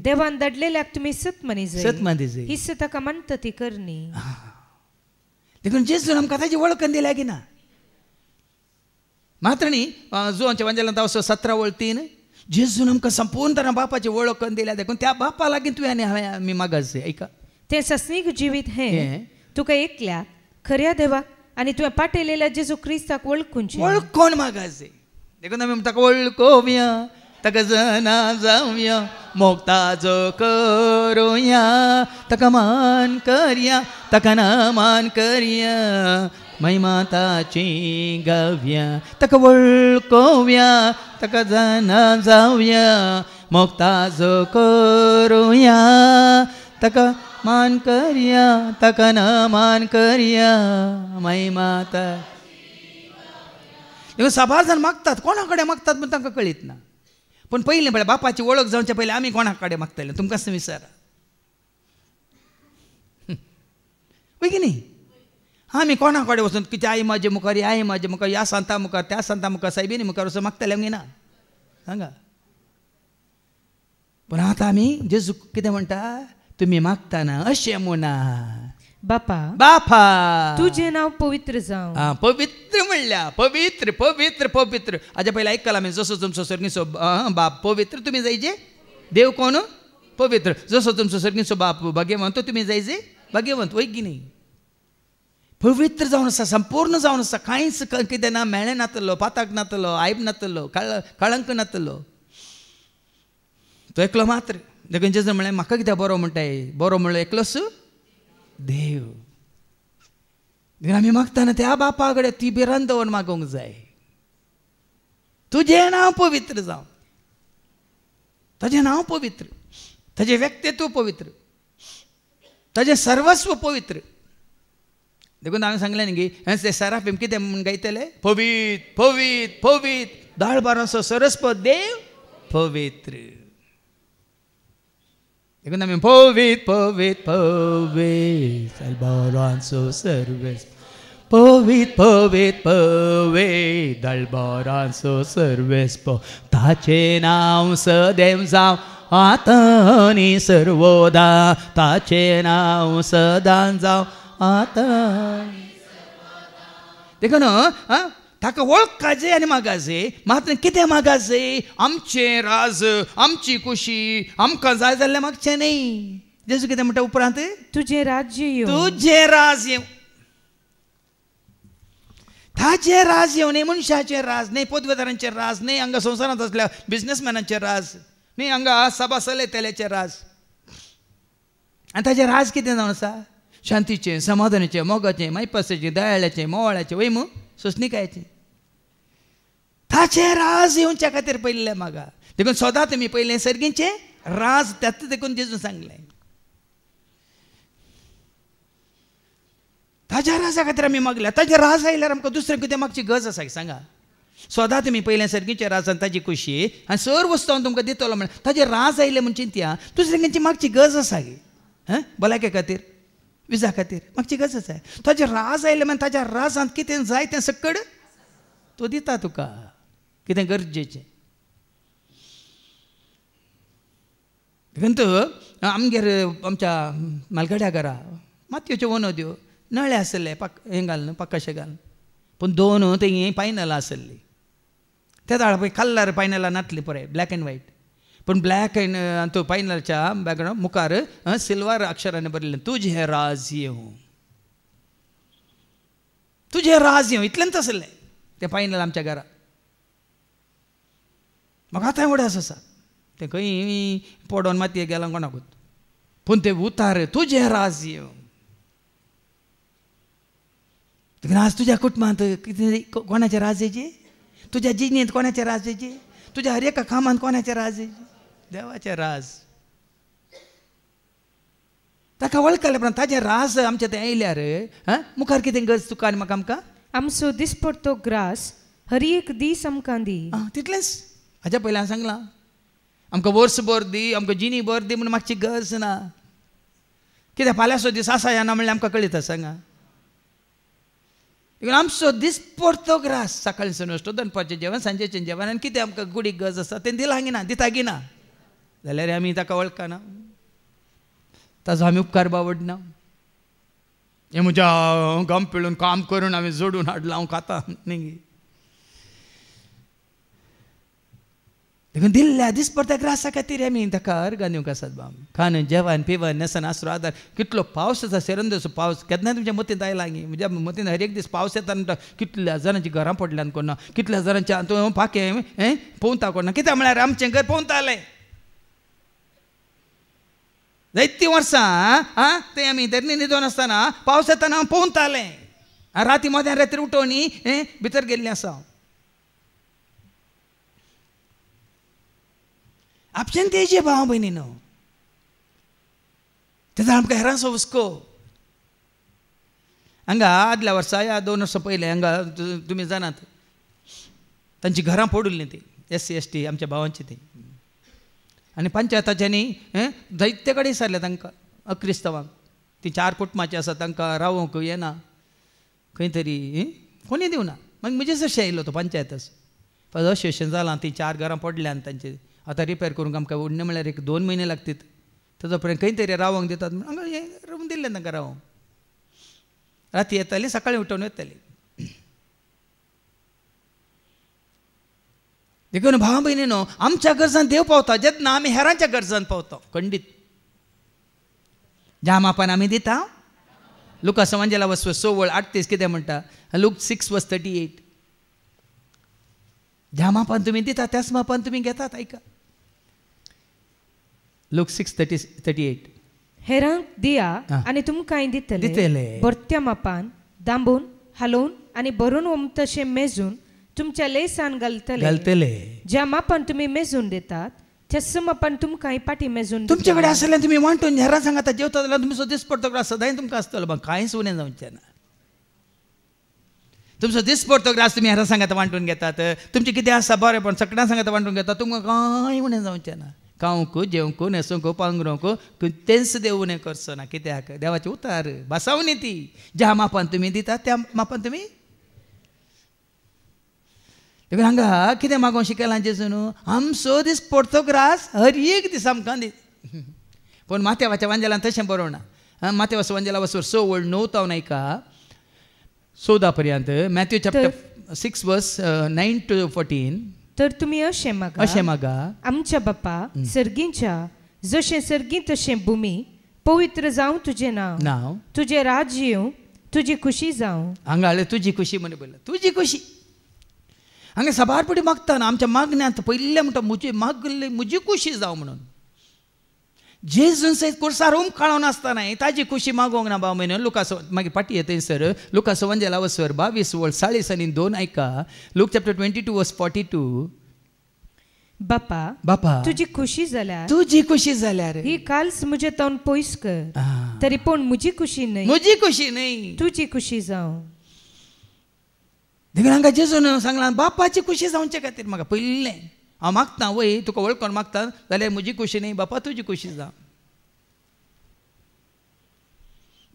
देवान धाडलेल्याक तुमी सत मानी जाय हिस्स ताका मानता ती करनी देखून जेजून आमकां ताची वळखन दिल्या की ना मात्र न्ही जुवांच्या वंजेलांत 17:3 जेजून आमकां संपूर्ण तरां बापाची वळखन दिल्या देखून त्या बापा लागीं तुवें आनी हांवें आमी मागात जाय ऐका तें सस्नीक जिवीत हें तुका एकल्याक खऱ्या देवाक आनी तुवें पाठयलेल्या जेजू क्रिस्ताक वळखून मागात जाय देखून आमी ताका वळखोवया ताका जना जावया मोगताजो करुया ताका मान करया ताका नामान करया महिमा ताची गावया ताका वळखोवया ताका जना जावया मोगताजो करुया ताका मान करया ताका नामान करया महिमा ताची सबार जाण मागतात कोणा कडेन मागतात म्हूण तांकां कळीत ना पण पयलें म्हळ्यार बापाची वळख जावचे पयलीं आमी कोणा कडेन मागतले तुमकांच विचारा वय की न्ही आमी कोणा कडेन वचून कितें आई म्हाजे मुखार ह्या सांता मुखार त्या सांता मुखार सायबीनी मुखार वचून मागतले आमी ना सांगा पण आतां आमी जेजू कितें म्हणटा तुमी मागतना अशें म्हणा बापा तुजें नांव पवित्र जावं पवित्र म्हणल्या पवित्र पवित्र पवित्र हाज्या पयलीं आयकलां हांवें जसो तुमचो सर्गीचो बाप पवित्र तुमी जायजे देव कोण पवित्र जसो तुमचो सर्गीचो बाप भगवान तो तुमी जायजे भाग्यवंत वैगी नाही पवित्र जावन आसा संपूर्ण जावन आसा कांयच कितें ना मेळ्ळें नातलो पाताक नातलो आयब नातलो कळंक नातलो तो एकलो मात्र देखून जेजून म्हळें म्हाका कित्याक बरो म्हणटाय बरो म्हणलो एकलोच देव देखून आमी मागतना त्या बापा कडेन ती भिरांत दवरून मागोवंक जाय तुजें नांव पवित्र जावं ताजें नांव पवित्र ताजें व्यक्तित्व पवित्र ताजें सर्वस्व पवित्र देखून हांवें सांगलें न्ही ते सराफीम कितें म्हूण गायतले पवित्र पवित्र पवित्र दाळ बारांचो सरस्वत देव पवित्र देखून आमी पवित्र पवित्र पवित्र बारांचो सर्वेस पवित्र पवित्र पवित्र दळबारांचो सर्वेस्प ताचें नांव सदैव जावं आतांनी सर्वोदा ताचें नांव सदां जावं आता देखून ताका वळखाचे आनी मागाचे मात्र कितें मागाचे आमचें राज आमची खुशी आमकां जाय जाल्लें मागचें न्ही जेजू कितें म्हणटा उपरांत तुजें राज्य येवं तुजें राज येवं ताचें राज येवं न्ही मनशाचें राज न्ही पदवेदारांचें राज न्ही हांगा संवसारांत आसल्या बिझनेसमॅनांचें राज न्ही हांगा सभा चलयतल्याचें राज आनी ताचें राज कितें जावन आसा शांतीचें समाधानाचें मोगाचें मायपासाचें दयाळ्याचें मोवाळ्याचें वैम सोंसणिकायेचें ताचें राज येवच्या खातीर पयलें मागा देखून सदां तुमी पयलें सर्गीचें राज त्यात देखून जेजून सांगलें ताज्या राजा खातीर आमी मागल्या ताजें राज आयल्यार आमकां दुसरें कितें मागची गरज आसा सांगा सदां तुमी पयलें सर्गीचें राज आनी ताजी खुशी आनी सर वस्तू हांव तुमकां दितलो म्हण ताजें राज आयलें म्हण चिंतया दुसरें खंयची मागची गरज आसा गे भलायके खातीर विजा खातीर मागची गरज आसा ताजें राज आयलें म्हण ताज्या राजांत कितें जाय तें सकड तो दिता तुका कितें गरजेचें देखून आमगेर आमच्या मालगड्या घरा मातयेच्यो वनोद्यो नळे आसले हें घालून पक्काशें घालून पूण दोन थंय पायनलां आसलीं त्या दाळ पळय कल्लर पायनलां नासलीं पळय ब्लॅक एंड व्हायट पूण ब्लॅक एंड तो पायनलाच्या बॅकग्रावंड मुखार सिल्वर अक्षरांनी बरयलें तुजें राज येवं तुजें राज येवं इतलेंच आसलें तें पायनल आमच्या घरा म्हाका आतां उडास आसा तें खंय पडोवन मातयेक गेलां कोणाकूच पूण तें उतार तुजें राज येवं देखून आज तुज्या कुटुंबांत कितें कोणाचें राज येजें तुज्या जिणेंत कोणाचें राज येजें तुज्या हर एका कामांत कोणाचें राज येजें देवाचें राज ताका वळखलें पण ताजें राज आमचें तें आयल्यार मुखार कितें गरज तुका आनी म्हाका आमकां आमचो दिसपडटो ग्रास हर एक दीस आमकां दी तितलेंच हाच्या पयलीं हांवें सांगलां आमकां वर्सभर दी आमकां जिणी भर दी म्हणून मागची गरज ना कित्याक फाल्यांचो दीस आसा या ना म्हणल्यार आमकां कळयता सांगा आमचो दिसपडटो ग्रास सकाळीं नाश्तो दनपारचें जेवण सांजेचें जेवण आनी कितें आमकां कुडीक गरज आसा तें दिलां गिना दिता गिना जाल्यार आमी ताका वळखना ताजो आमी उपकार बावडना हें म्हज्या गम पिळून काम करून हांवें जोडून हाडलां हांव खाता न्ही देखून दिल्ल्या दिसपडट्या ग्रासा खातीर आमी ताका अर्घ दिवंक आसात बाम खान जेवण पिवण नेसन आसरो आदार कितलो पावस आसा सेरंदसो पावस केन्नाय तुमच्या मतींत आयला न्ही म्हज्या मतींत हर एक दीस पावस येता म्हणटा कितल्या जाणांची घरां पडल्यान कोणा कितल्या जाणांच्या तूं पाकें पोवता कोणा कित्याक म्हळ्यार आमचें घर पोवतालें जायतीं वर्सां तें आमी धरणी न्हिदोन आसतना पावस येताना हांव पोवतालें राती मध्यान रात्री उठोवनी भितर गेल्लीं आसा आपशें तेजे भाव भयणीनो तेजो आमकां हेरांचो हुस्को हांगा आदल्या वर्सा या 2 वर्सां पयलीं हांगा तुमी जाणात तांची घरां पडुल्लीं ती SC ST आमच्या भावांची ती आनी पंचायताच्यांनी जायते कडेन विचारलें तांकां अक्रिस्तवांक ती 4 कुटुंबाची आसा तांकां रावूंक येना खंय तरी कोणी दिवना मागीर म्हजेच अशें येयलो तो पंचायत अशें जालां ती 4 घरां पडल्यान तांचे आतां रिपेर करूंक आमकां उरणे म्हळ्यार 1-2 म्हयने लागतात ताजो पर्यंत खंय तरी रावंक दितात हांगा हें रूम दिल्लें तांकां रावंक राती येतालीं सकाळीं उठोवन येतालीं देखून भाव भयणीनो आमच्या गरजांत देव पावता जेन्ना आमी हेरांच्या गरजांत पावता खंडीत ज्या मापान आमी दिता लुका सवांजेला वचवर 16:38 कितें म्हणटा लूक 6:38 ज्या मापान तुमी दिता त्याच मापान तुमी घेतात ऐका लूक 6:38 हेरांक दिया आनी तुमकांय दितले भरत्या मापान दांबून हालोवन आनी भरून तशें मेजून तुमच्या लेसान घालतले ज्या मापान तुमी मेजून दितात त्याच मापान तुमकांय पाटी मेजून तुमचे कडेन आसल्यार तुमी वांटून हेरां सांगात जेवता जाल्यार तुमचो दिसपडतो ग्रास सदांय तुमकां आसतलो कांयच उणें जावचें ना तुमचो दिसपडतो ग्रास तुमी हेरां सांगात वांटून घेतात तुमचें कितें आसा बरें पण सगळ्यां सांगात वांटून घेतात तुमकां कांय उणें जावचें ना खावंक जेवंक न्हेसोंक पांगरोवंक तेंच देव उणें करचो ना कित्याक देवाचें उतार भासावणी ती ज्या मापान तुमी दितात त्या मापान तुमी देखून हांगा कितें मागोवंक शिकयलां जेजून आमचो दिसपडतो ग्रास हर एक दीस आमकां दी पूण माथेवाच्या वांजेलान तशें बरोवना माथेवाच्या वांजेला वचोर 6:9 ऐका 14 पर्यंत मॅथ्यू चॅप्टर 6:9 to 14 तर तुमी अशें मागा आमच्या बापा सर्गींच्या जशें सर्गी तशें भुमी पवित्र जावं तुजें नांव तुजें राज्य येवं तुजी खुशी जावं हांगा हाडलें तुजी खुशी म्हण बोल्ला तुजी खुशी हांगा सबारपटी मागता ना आमच्या मागण्यांत पयलें म्हणटा म्हजी खुशी जावं म्हणून जेजून सयत कुर्सार काळोवन आसतना ताजी खुशी मागोवंक ना बाव म्हण लुका मागीर पाटी येता सर लुका सवंजेला वचर 22:40-2 ऐका लूक चॅप्टर 22:42 बापा तुजी खुशी जाल्यार ही काल्स म्हजे तोंड पयस कर तरी पूण म्हजी खुशी न्हय तुजी खुशी जावं देखून हांगा जेजून सांगलां बापाची खुशी जावचे खातीर म्हाका पयलें हांव मागता वय तुका वळखून मागता जाल्यार म्हजी खुशी न्ही बापा तुजी खुशी जावं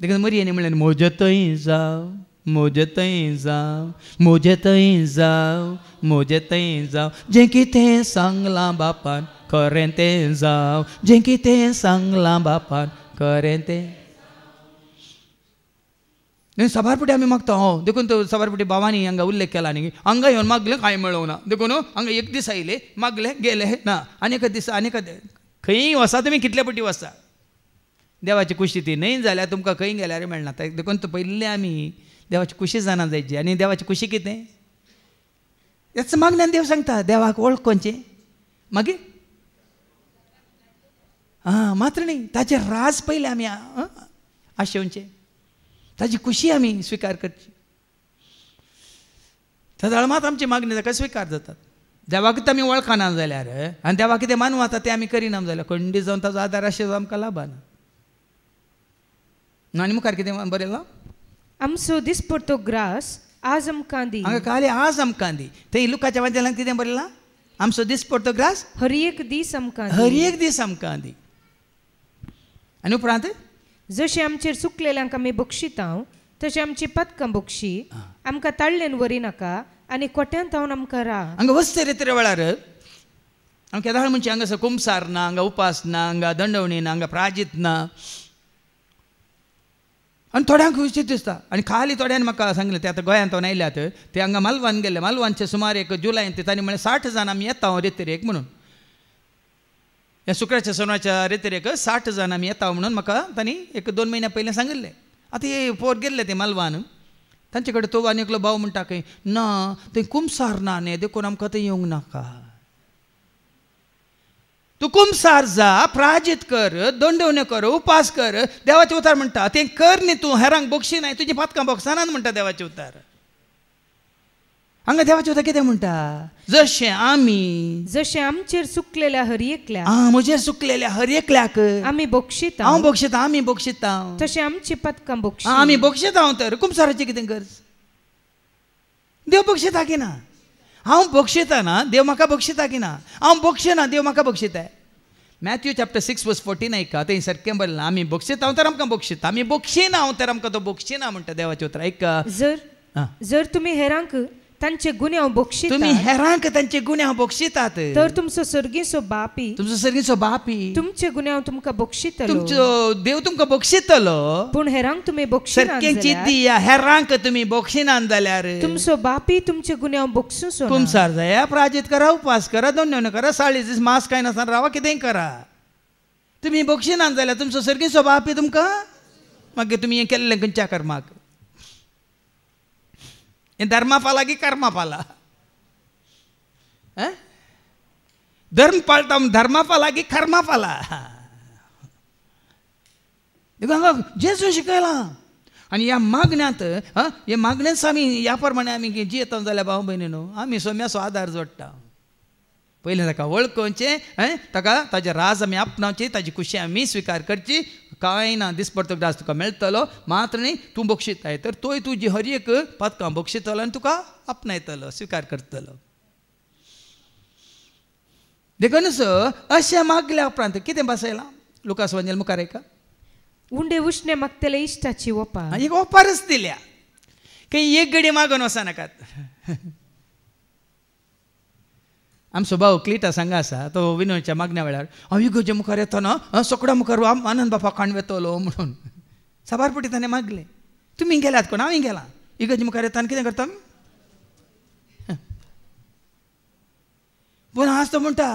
देखून मरियेनी म्हणलें म्हजे थंय जावं म्हजे थंय जावं म्हजे थंय जावं म्हजे थंय जावं जें कितें सांगलां बापान खरें तें जावं जें कितें सांगलां बापान खरें तें नाही सबारपटी आमी मागता देखून तो सबारपटी बाबांनी हांगा उल्लेख केला न्ही हांगा येवन मागलें कांय मेळोंक ना देखून हांगा एक दीस आयले मागले गेले ना आनीक दीस आनीक खंय वसा तुमी कितले पटी वसा देवाची खुशी ती न्हय जाल्यार तुमकां खंय गेल्यार मेळना देखून तो पयलीं आमी देवाची खुशी जाणा जायची आनी देवाची खुशी कितें हेच मागण्यान देव सांगता देवाक वळखोवचें मागीर मात्र न्ही ताचें राज पयलें आमी आशेवचें ताची खुशी आमी स्विकार करची त्या मात आमची मागणी ताका स्विकार जातात देवाक आमी वळखना जाल्यार आनी देवा कितें मानूं आता तें आमी करिना जाल्यार खंडीत जावन ताचो आदार आशिल्लो आमकां लाभना आनी मुखार कितें बरयलां आमचो दिसपडतो ग्रास आज आमकां दी हांगा खाली आज आमकां दी थंय लुकाच्या वांजेलान कितें बरयलां आमचो दिसपडतो ग्रास हर एक दीस आमकां दी आनी उपरांत जशें आमचेर चुकलेल्यांक आमी बक्षितांव तशें आमची पदकां बक्षी आमकां ताळ्ळेन व्हरी नाका आनी कोट्यांत थावन आमकां राव हांगा वस्ते रेत्रे वेळार हांव केदाळ म्हणचे हांगासर कुमसार ना हांगा उपास ना हांगा दंडवणी ना हांगा प्राजीत ना आनी थोड्यांक खुशी दिसता आनी खाली थोड्यान म्हाका सांगलें ते आतां गोंयांत हांव आयल्यात ते हांगा मालवान गेले मालवानचे सुमार एक जुलयान तांणी म्हळें 60 जाण आमी येता रेत्रेक म्हणून ह्या शुक्राच्या सोनाच्या रेत्रेक 60 जाण आमी येता म्हणून म्हाका तांणी एक 2 म्हयन्या पयलें सांगिल्लें आतां हे पोर गेल्ले ते मालवान तांचे कडेन तो आनी एकलो भाव म्हणटा खंय ना थंय कुमसार ना न्ही देखून आमकां थंय येवंक नाका तूं कुमसार जा प्राजीत कर दंडवण्यो कर उपास कर देवाचें उतार म्हणटा तें कर न्ही तूं हेरांक बक्षी नाय तुजी पातकां बक्षानान म्हणटा देवाचें उतार हांगा देवाचें उतार कितें म्हणटा जशें आमचेर चुकलेल्या हर एकल्याक म्हजेर चुकलेल्या हर एकल्याक आमी बक्षिता आमी बक्षिता तशें आमची पदकां बक्षी आमी बक्षिता तर कुमसाराचें कितें गरज देव बक्षिता की ना हांव बक्षिता ना देव म्हाका बक्षिता की ना हांव बक्षिना देव म्हाका बक्षिताय मॅथ्यू चॅप्टर 6:14 ऐका थंय सारकें बरयलां आमी बक्षिता तर आमकां बक्षिता आमी बक्षिना तर आमकां तो बक्षिना म्हणटा देवाचें उतर ऐका जर तुमी हेरांक तांचे गुन्हे हांव बक्षिता तुमी हेरांक तांचे गुन्हे हांव बक्षितात तर तुमचो सर्गीचो बापी तुमचे गुन्हे हांव तुमकां बक्षितलो तुमचो देव तुमकां बक्षितलो पूण हेरांक तुमी बक्षिना हेरांक तुमी बक्षिनान जाल्यार तुमचो बापी तुमचे गुन्हे हांव बक्षूं कुमसार जाया प्राजीत करा उपास करा दंडवण्यो करा 40 दीस मास काय नासतना रावा कितेंय करा तुमी बक्षिनान जाल्यार तुमचो सर्गीचो बापी तुमकां मागीर तुमी हें केल्लें खंयच्या कर्माक हें धर्मा पाला की कर्मा पाला धर्म पाळटा धर्मा पाला की कर्मा पाला देखो हांगा जेजू शिकयला आनी ह्या मागण्यांत हे मागण्यांत आमी ह्या प्रमाणे आमी जियेता जाल्यार भाव भयणीनो आमी सोम्याचो आदार जोडटा पयलें ताका वळखोवचें ताका ताजें राज आमी आपणावचें ताजी खुशी आमी स्विकार करची कांय ना दिसपडटलो राज तुका मेळटलो मात्र न्ही तूं बक्षिताय तर तोय तुजी हर एक पदकां बक्षितलो आनी तुका आपणायतलो स्विकार करतलो देखून अशें मागल्या उपरांत कितें बसयलां लुकास वंजेल मुखार एका उंडे उश्णे मागतले इश्टाची ओपा एक ओपारच दिल्या खंय एक घडी मागून वचनाकात आमचो भाव क्लिटा सांगा आसा तो विनोदच्या मागण्या वेळार हांव इगोजे मुखार येतना सोकडा मुखार आनंद बापा खाण वेतलो म्हणून साबारपटी ताणें मागलें तुमी गेल्यात कोण हांव गेलां इगोजे मुखार येताना कितें करता पूण आज तो म्हणटा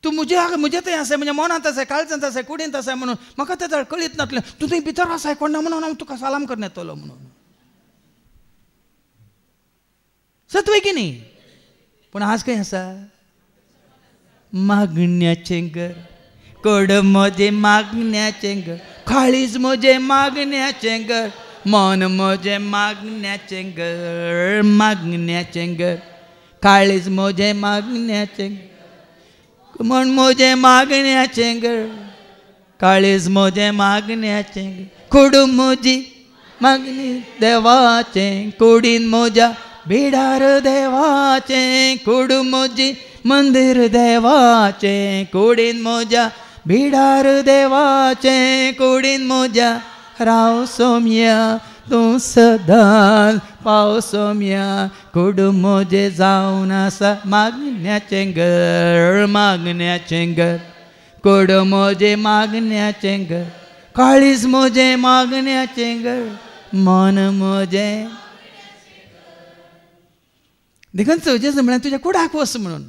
तूं म्हजे थंय आसाय म्हणजे मनांत आसाय काळजांत आसाय कुडींत आसाय म्हणून म्हाका तें कळीत नासलें तूं थंय भितर आसाय कोण ना म्हणून हांव तुका सालाम करून येतलो म्हणून सत्वय की न्ही पूण आज खंय आसा मागण्याचें घर कोड म्हजे मागण्याचें घर काळीज म्हजे मागण्याचें घर मन म्हजे मागण्याचें घर मागण्याचें घर काळीज म्हजे मागण्याचें मन म्हजे मागण्याचें घर काळीज म्हजे मागण्याचें घर कुडूम म्हजी मागणी देवाचें कुडीन म्हज्या बिडार देवाचें कुडूम म्हजी मंदिर देवाचें कुडीन म्हज्या बिडार देवाचें कुडीन म्हज्या राव सोम्या तूं सदांच पाव सोम्या कुडूम म्हजें जावन आसा मागण्याचें घर मागण्याचें घर कुडूम म्हजें मागण्याचें घर काळीज म्हजें मागण्याचें घर मन म्हजें देखून जेजू म्हळ्यार तुज्या कुडाक वच म्हणून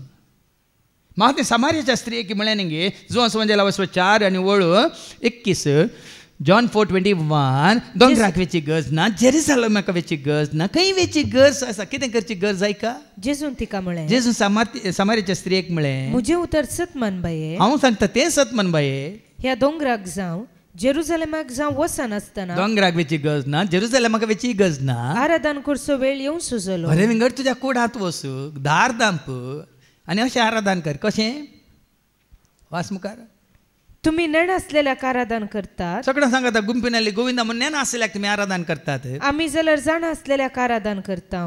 म्हाका तें समार्याच्या स्त्रियेक म्हळें न्ही जो वंजेला वचपा 4 आनी वळू 21 जॉन 4:21 दोंगराक वेची गरज ना जेरुसलेमाक वेची गरज ना खंय वेची गरज आसा कितें करची गरज जाय का जेजून तिका म्हळें जेजू समार्याच्या स्त्रियेक म्हळें म्हजें उतर सत मान बाये हांव सांगता तें सत म्हण बाये ह्या दोंगराक जावं जेरुसलेमाक जावं वचनासतना दोंगराक वेची गरज ना जेरुसलेमाक वेची गरज ना आराधन करचो वेळ येवन सुजलो अरे विंगड तुज्या कुडांत वचू दार दांप आनी अशें आराधन कर कशें वास मुखार तुम्ही नेण असलेल्याक आराधन करतात सगळं सांगता गुंपिनाली गोविंदा म्हणून नेण असलेल्याक तुम्ही आराधन करतात आमी जाल्यार जाण असलेल्याक आराधन करता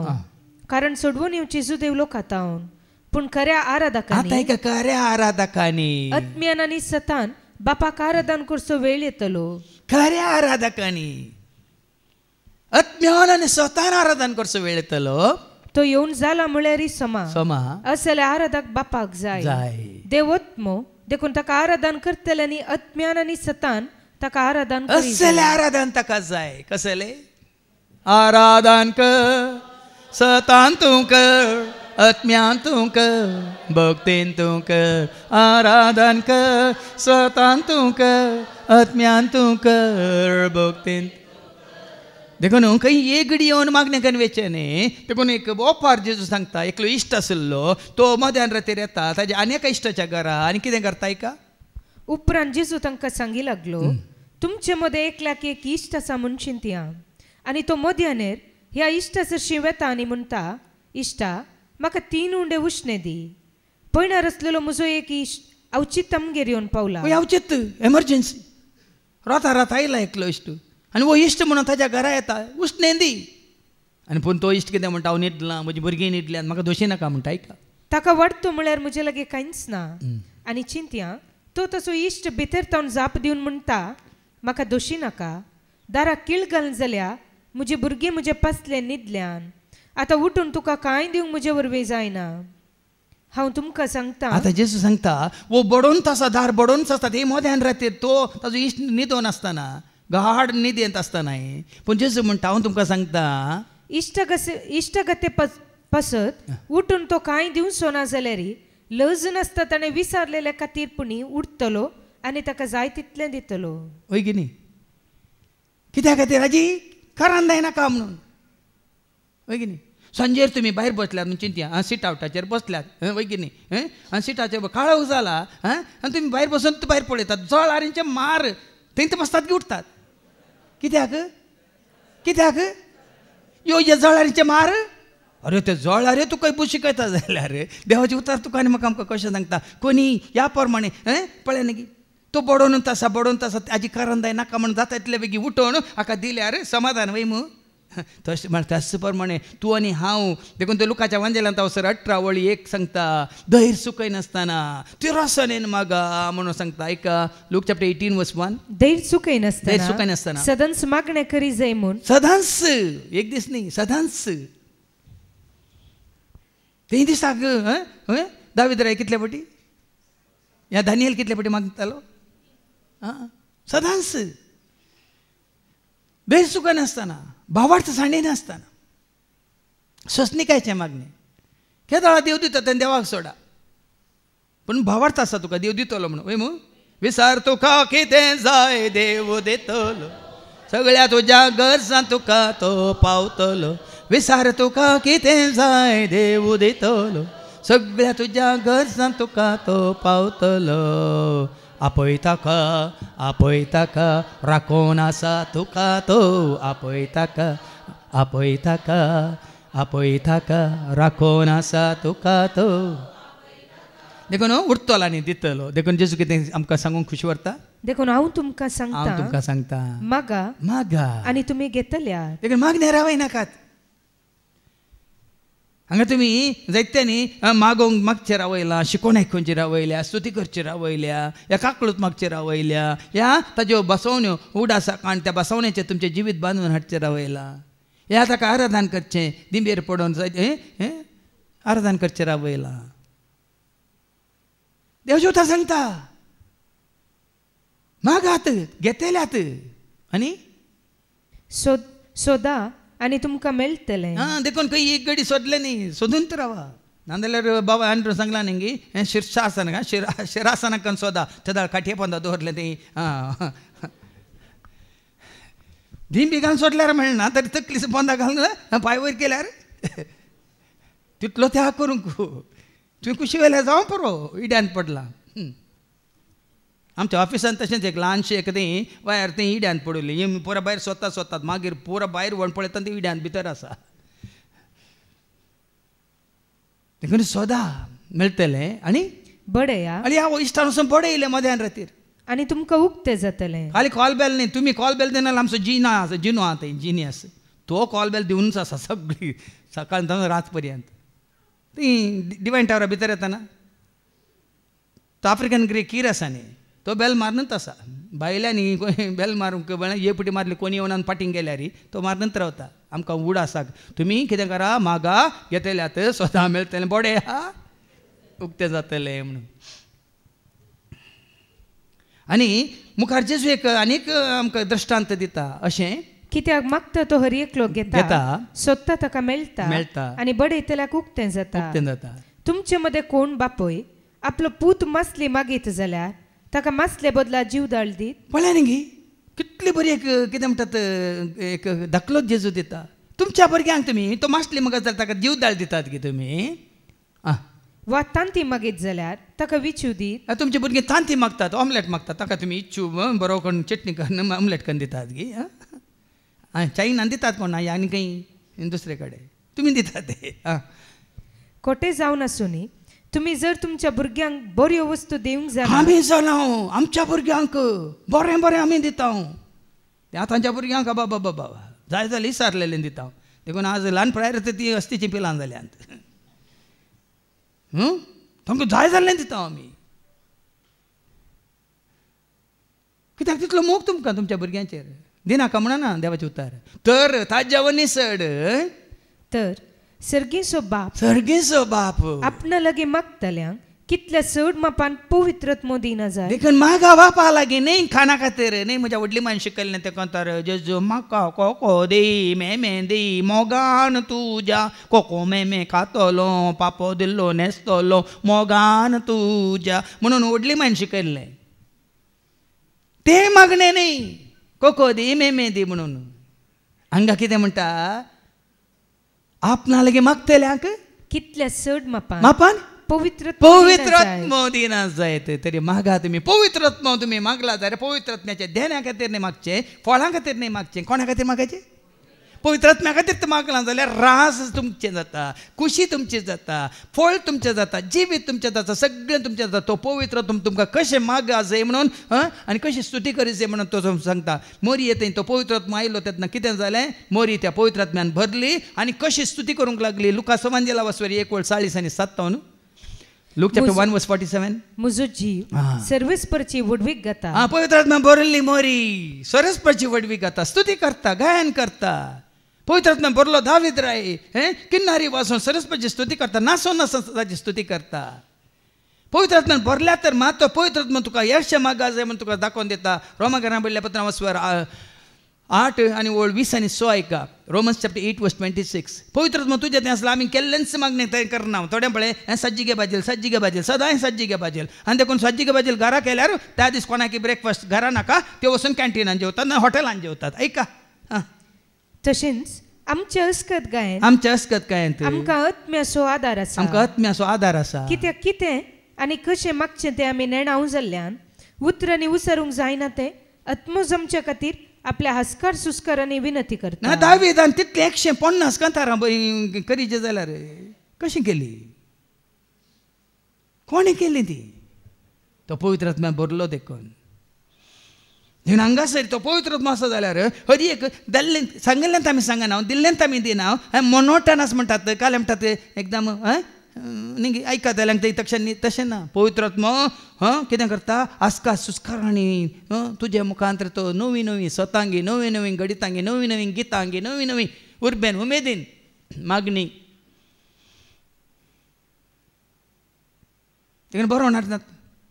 कारण सोडवून येवची जुदेव लोक आतावन पूण खऱ्या आराधकांनी आता एका खऱ्या आराधकांनी आत्म्यान आनी सतान बापाक आराधन करचो वेळ येतलो खऱ्या आराधकांनी आत्म्यान आनी स्वतान आराधन करचो वेळ येतलो तो येवन जाला म्हळ्यार समा समा असल्या आराधक बापाक जाय देव आत्मो देखून ताका आराधन करतल्यानी आत्म्यान आनी सतान ताका आराधन असले आराधन ताका जाय कसले आराधन कर सतान तूं कर आत्म्यान तूं कर भक्तीन तूं कर आराधन कर सतान तूं कर आत्म्यान तूं कर भक्तीन देखून खंय एक घडी येवन मागणे करून वेचे न्ही देखून एक ओपार जेजू सांगता एकलो इश्ट आशिल्लो तो मध्यान रातीर येता ताज्या आनी एका इश्टाच्या घरा आनी कितें करता का उपरांत जेजू तांकां सांगी लागलो तुमचे मदें एकल्याक एक इश्ट आसा म्हूण चिंतया आनी तो मध्यानेर ह्या इश्टाचेर वेता आनी म्हणटा इश्टा म्हाका 3 उंडे उश्णे दी पयणार आसलेलो म्हजो एक इश्ट अवचित आमगेर येवन पावला अवचित एमर्जन्सी राता आयला एकलो इश्ट आनी वो इश्ट म्हणून ताज्या घरा येता उश्णे दी आनी पूण तो इश्ट कितें म्हणटा हांव न्हिदलां म्हजी भुरगीं न्हिदली आनी म्हाका दोशी नाका म्हणटा आयका ताका वाडतो म्हळ्यार म्हजे लागीं कांयच ना आनी चिंतया तो तसो इश्ट भितर तावन जाप दिवन म्हणटा म्हाका दोशी नाका दाराक कीळ घालन जाल्यार म्हजी भुरगीं म्हजे पासले न्हिदल्यान आतां उठून तुका कांय दिवंक म्हजे वरवीं जायना हांव तुमकां सांगता आतां जेजू सांगता वो बडोवनच आसा दार बडोवनच आसता ते मोद्यान रातीर तो ताजो इश्ट न्हिदोन आसतना गाड न्हिदेंत आसतनाय पूण जेजू म्हणटा हांव तुमकां सांगता इश्टगते पसत उठून तो कांय दिवचो ना जाल्यार लज नासता ताणें विसारलेल्या खातीर पुणी उठतलो आनी ताका जाय तितलें दितलो होय की न्ही कित्या खातीर हाजी कारण जायनाका म्हणून वय की न्ही सांजेर तुमी भायर बसल्यात म्हणून चिंतया सीट आवटाचेर बसल्यात वय की न्ही आनी सिटाचेर काळोख जाला आनी तुमी भायर बसून भायर पळयतात जळारींचे मार थंय बसतात की उठतात कित्याक कित्याक यो हे जळारींचे मार अरे ते जळारे तुका शिकयता जाल्यार देवाचे उतार तुका आनी म्हाका आमकां कशें सांगता कोणी ह्या प्रमाणे पळय न्ही तो बडोवन तासा हाजी कारण जायनाका म्हणून जाता तितले बेगी उठोवन हाका दिल्यार समाधान वय मू तशें म्हण त्याच प्रमाणे तूं आनी हांव देखून ते लुकाच्या वांजेलांत हांव सर 18 वळी 1 सांगता धैर्य सुखय नासतना तिरासनेन मागा म्हणून सांगता ऐका लूक चॅप्टर 18 वर्स 1 धैर्य सुखय नासतना सदांच मागणें करी जाय म्हूण सदांच एक दीस न्ही सदांच ते दिसाक दावीद राय कितले फावटी ह्या दानियल कितले फावटी मागतालो सदांच धैर्य सुखय नासतना भावार्थ साणी नासतना सोसनिकायचे मागणे केदोळा देव दिता तेन्ना देवाक सोडा पूण भावार्थ आसा तुका देव दितलो म्हणून वय मू विचार तुका कितें जाय देव दितलो सगळ्या तुज्या गरजां तुका तो पावतलो विचार तुका कितें जाय देव दितलो सगळ्या तुज्या गरजां तुका तो पावतलो आपयताका राखोन आसा तुका तो आपयताका राखोन आसा तुका तो देखून उरतलो आनी दितलो देखून जेजू कितें आमकां सांगून खुशी व्हरता देखून हांव तुमकां सांगता मागा आनी तुमी घेतल्यात देखून मागणे रावय नाकात हांगा तुमी जायत्यांनी मागोवंक मागचे रावयला शिकोवण आयकोवचे रावयल्या स्तुती करचे रावयल्या ह्या काकळूत मागचे रावयल्या ह्या ताज्यो बसवण्यो उडासाक आनी त्या बसवण्याचेर तुमचें जिवीत बांदून हाडचें रावयला ह्या ताका आराधन करचें दिंबेर पडोवन जाय आराधन करचें रावयला देवचे उतार सांगता मागात घेतल्यात आनी सोदा आनी तुमकां मेळटलें देखून खंय एक घडी सोदले न्ही सोदून तर रावा नाजाल्यार बाबा आनी सांगला न्ही शिर्षासन शिरासनाक सोदा तेदा काठये पोंदा दवरले ती दिंबिकान सोदल्यार मेळना तरी तकली पोंदा घालून पांय वयर केल्यार तितलो त्या करूंक तुवें कुशी वेल्यार जावं पुरो इड्यान पडला आमच्या ऑफिसान तशेंच एक ल्हानशें एक तें वायर तें इड्यान पडली ही पुरा भायर सोदतात मागीर पुरा भायर व्हड पळयता तें इड्यान भितर आसा देखून सोदा मेळटलें आनी बडया आनी हांव इश्टान वचून बडयलें मध्यान रातीर आनी तुमकां उक्तें जातलें खाली कॉल बेल न्ही तुमी कॉल बेल दिना आमचो जिनो आसा तें जिनियस तो कॉल बेल दिवनूच आसा सगळी सकाळ सावन रात पर्यंत ती डिवायन टावरा भितर येताना तो आफ्रिकन ग्रे कीर आसा न्ही तो बेल मारनूच आसा बायल्यांनी बेल मारूंक ये पुटी मारली कोणी येवन पाटींग गेल्यार तो मारनूच रावता आमकां उड आसा तुमी कितें करा मागा घेतल्यात स्वता मेळटलें बोडे उक्तें जातलें म्हणून आनी मुखार जेजू एक आनीक आमकां दृश्टांत दिता अशें कित्याक मागता तो हर एकलो घेता सोदता ताका मेळटा आनी बडयतल्याक उक्तें जाता तुमचे मदें कोण बापय आपलो पूत मासली मागीत जाल्यार ताका मासले बदला जीव दाळ दीत पळय न्ही कितली बरी एक कितें म्हणटात एक दाखलो जेजू दिता तुमच्या भुरग्यांक तुमी तो मासली मागत जाल्यार ताका जीव दाळ दितात की तुमी वा तांती मागीत जाल्यार ताका विचू दीत तुमचे भुरगे तांती मागतात ऑमलेट मागतात ताका तुमी इच्छू बरो करून चटणी करून ऑमलेट करून दितात की चाईनान दितात कोण आनी खंय दुसरे कडेन तुमी दितात ते कोटे जावन आसूं न्ही तुमी जर तुमच्या भुरग्यांक बऱ्यो वस्तू दिवंक जाय आमी जालां आमच्या भुरग्यांक बरें बरें आमी दिता आतांच्या भुरग्यांक बाबा बाबा जाय जाल्यार विसारलेलें दिता देखून आज ल्हानपणार ती अस्तीची पिलां जाल्यांत तांकां जाय जाल्लें दिता आमी कित्याक तितलो मोग तुमकां तुमच्या भुरग्यांचेर दिनाका म्हणना देवाचें उतार तर ताज्या वनिसड तर सर्गेचो बाप आपणा लागीं मागतल्यांक कितल्या चड मापान पवित्रत्व दिना जाय देखून मागा बापा लागीं न्ही खाना खातीर न्ही म्हज्या व्हडली मान शिकयलें तें कोंतार जेजू म्हाका कोको दी मेमे दी मोगान तुज्या कोको मेमे खातलो पापो दिल्लो न्हेसतलो मोगान तुज्या म्हणून व्हडली मान शिकयल्लें तें मागणें न्ही कोको दी मेमे दी म्हणून हांगा कितें म्हणटा आपणा लागीं मागतल्यांक कितल्या चड मापान पवित्र पवित्रत्म दिना जायत तरी मागा तुम्ही पवित्रत्म तुम्ही मागला जाल्यार पवित्रत्म्याच्या ध्याना खातीर नाही मागचे फळां खातीर नाही मागचे कोणा खातीर मागायचे पवित्रत्म्या खातीर ते मागला जाल्यार रास तुमचें जाता खुशी तुमची जाता फळ तुमचें जाता जिवीत तुमचें जाता सगळें तुमचें जाता तो पवित्रत्म तुमकां कशें मागा जाय म्हणून आनी कशी स्तुती करी जाय म्हणून तो सांगता मोरी येता तो पवित्रत्म आयलो तेन्ना कितें जालें मोरी त्या पवित्रत्म्यान भरली आनी कशी स्तुती करूंक लागली लुका संबंधिला वसवरी 1:40-57 Luke chapter 1 verse 47. म्हजो जीव सर्वेस्परची वडवीक घाता पवित्रात्म्या भरली मोरी सर्वेस्परची वडवीक घाता स्तुती करता गायन करता पवित्रात्म्या भरलो दावीद राय किन्नारी वाजोवन सर्वेस्परची स्तुती करता नासोन नासोन ताची स्तुती करता पवित्रात्म्यान भरल्या तर मात तो पवित्रात्मा तुका यश मागा जाय म्हणून तुका दाखोवन दिता रोमाकारां बरयल्ल्या पत्रां वसवर 8 आणि 20 आणि 6 ऐका रोमन्स चॅप्टर 8 वर्स 26 पवित्रत्म तुझ्या ते असलं आम्ही केल्लेंच मागणे ते करना थोड्या पळे सज्जिगे बाजेल सदां सज्जिगे बाजेल आणि देखून सज्जिगे बाजेल घरा केल्यार त्या दीस कोणाकी ब्रेकफास्ट घरा नाका ते वचून कॅन्टीनान जेवतात ना हॉटेलान जेवतात ऐका तशेंच आमच्या अस्कत गायन आमकां आत्म्याचो आदार आसा कित्याक कितें आनी कशें मागचें तें आमी नेणाव जाल्ल्यान उतरांनी उसरूंक जायना तें आत्मोज आमच्या खातीर आपल्या हस्कार सुस्कारांनी विनंती करता दावीदान तितले 150 कांतारां करीचे जाल्यार कशी केली कोणी केली ती तो पवित्रात्म्या भरलो देखून हांगासर तो पवित्रात्मा असो जाल्यार हरी एक दल्ले सांगलेंत आमी सांगना दिल्लेंत आमी दिना मोनोटनस म्हणटात काल म्हणटात एकदम ऐका जाल्यार ते तशें ना पवित्रात्मा कितें करता आस्का सुस्कारांनी तुजे मुखांतर तो नवी नवी स्वतांगी नवी नवी गणितांगी नवी नवी गितांगी नवी नवी उर्बेन उमेदीन मागणी बरो नाटतात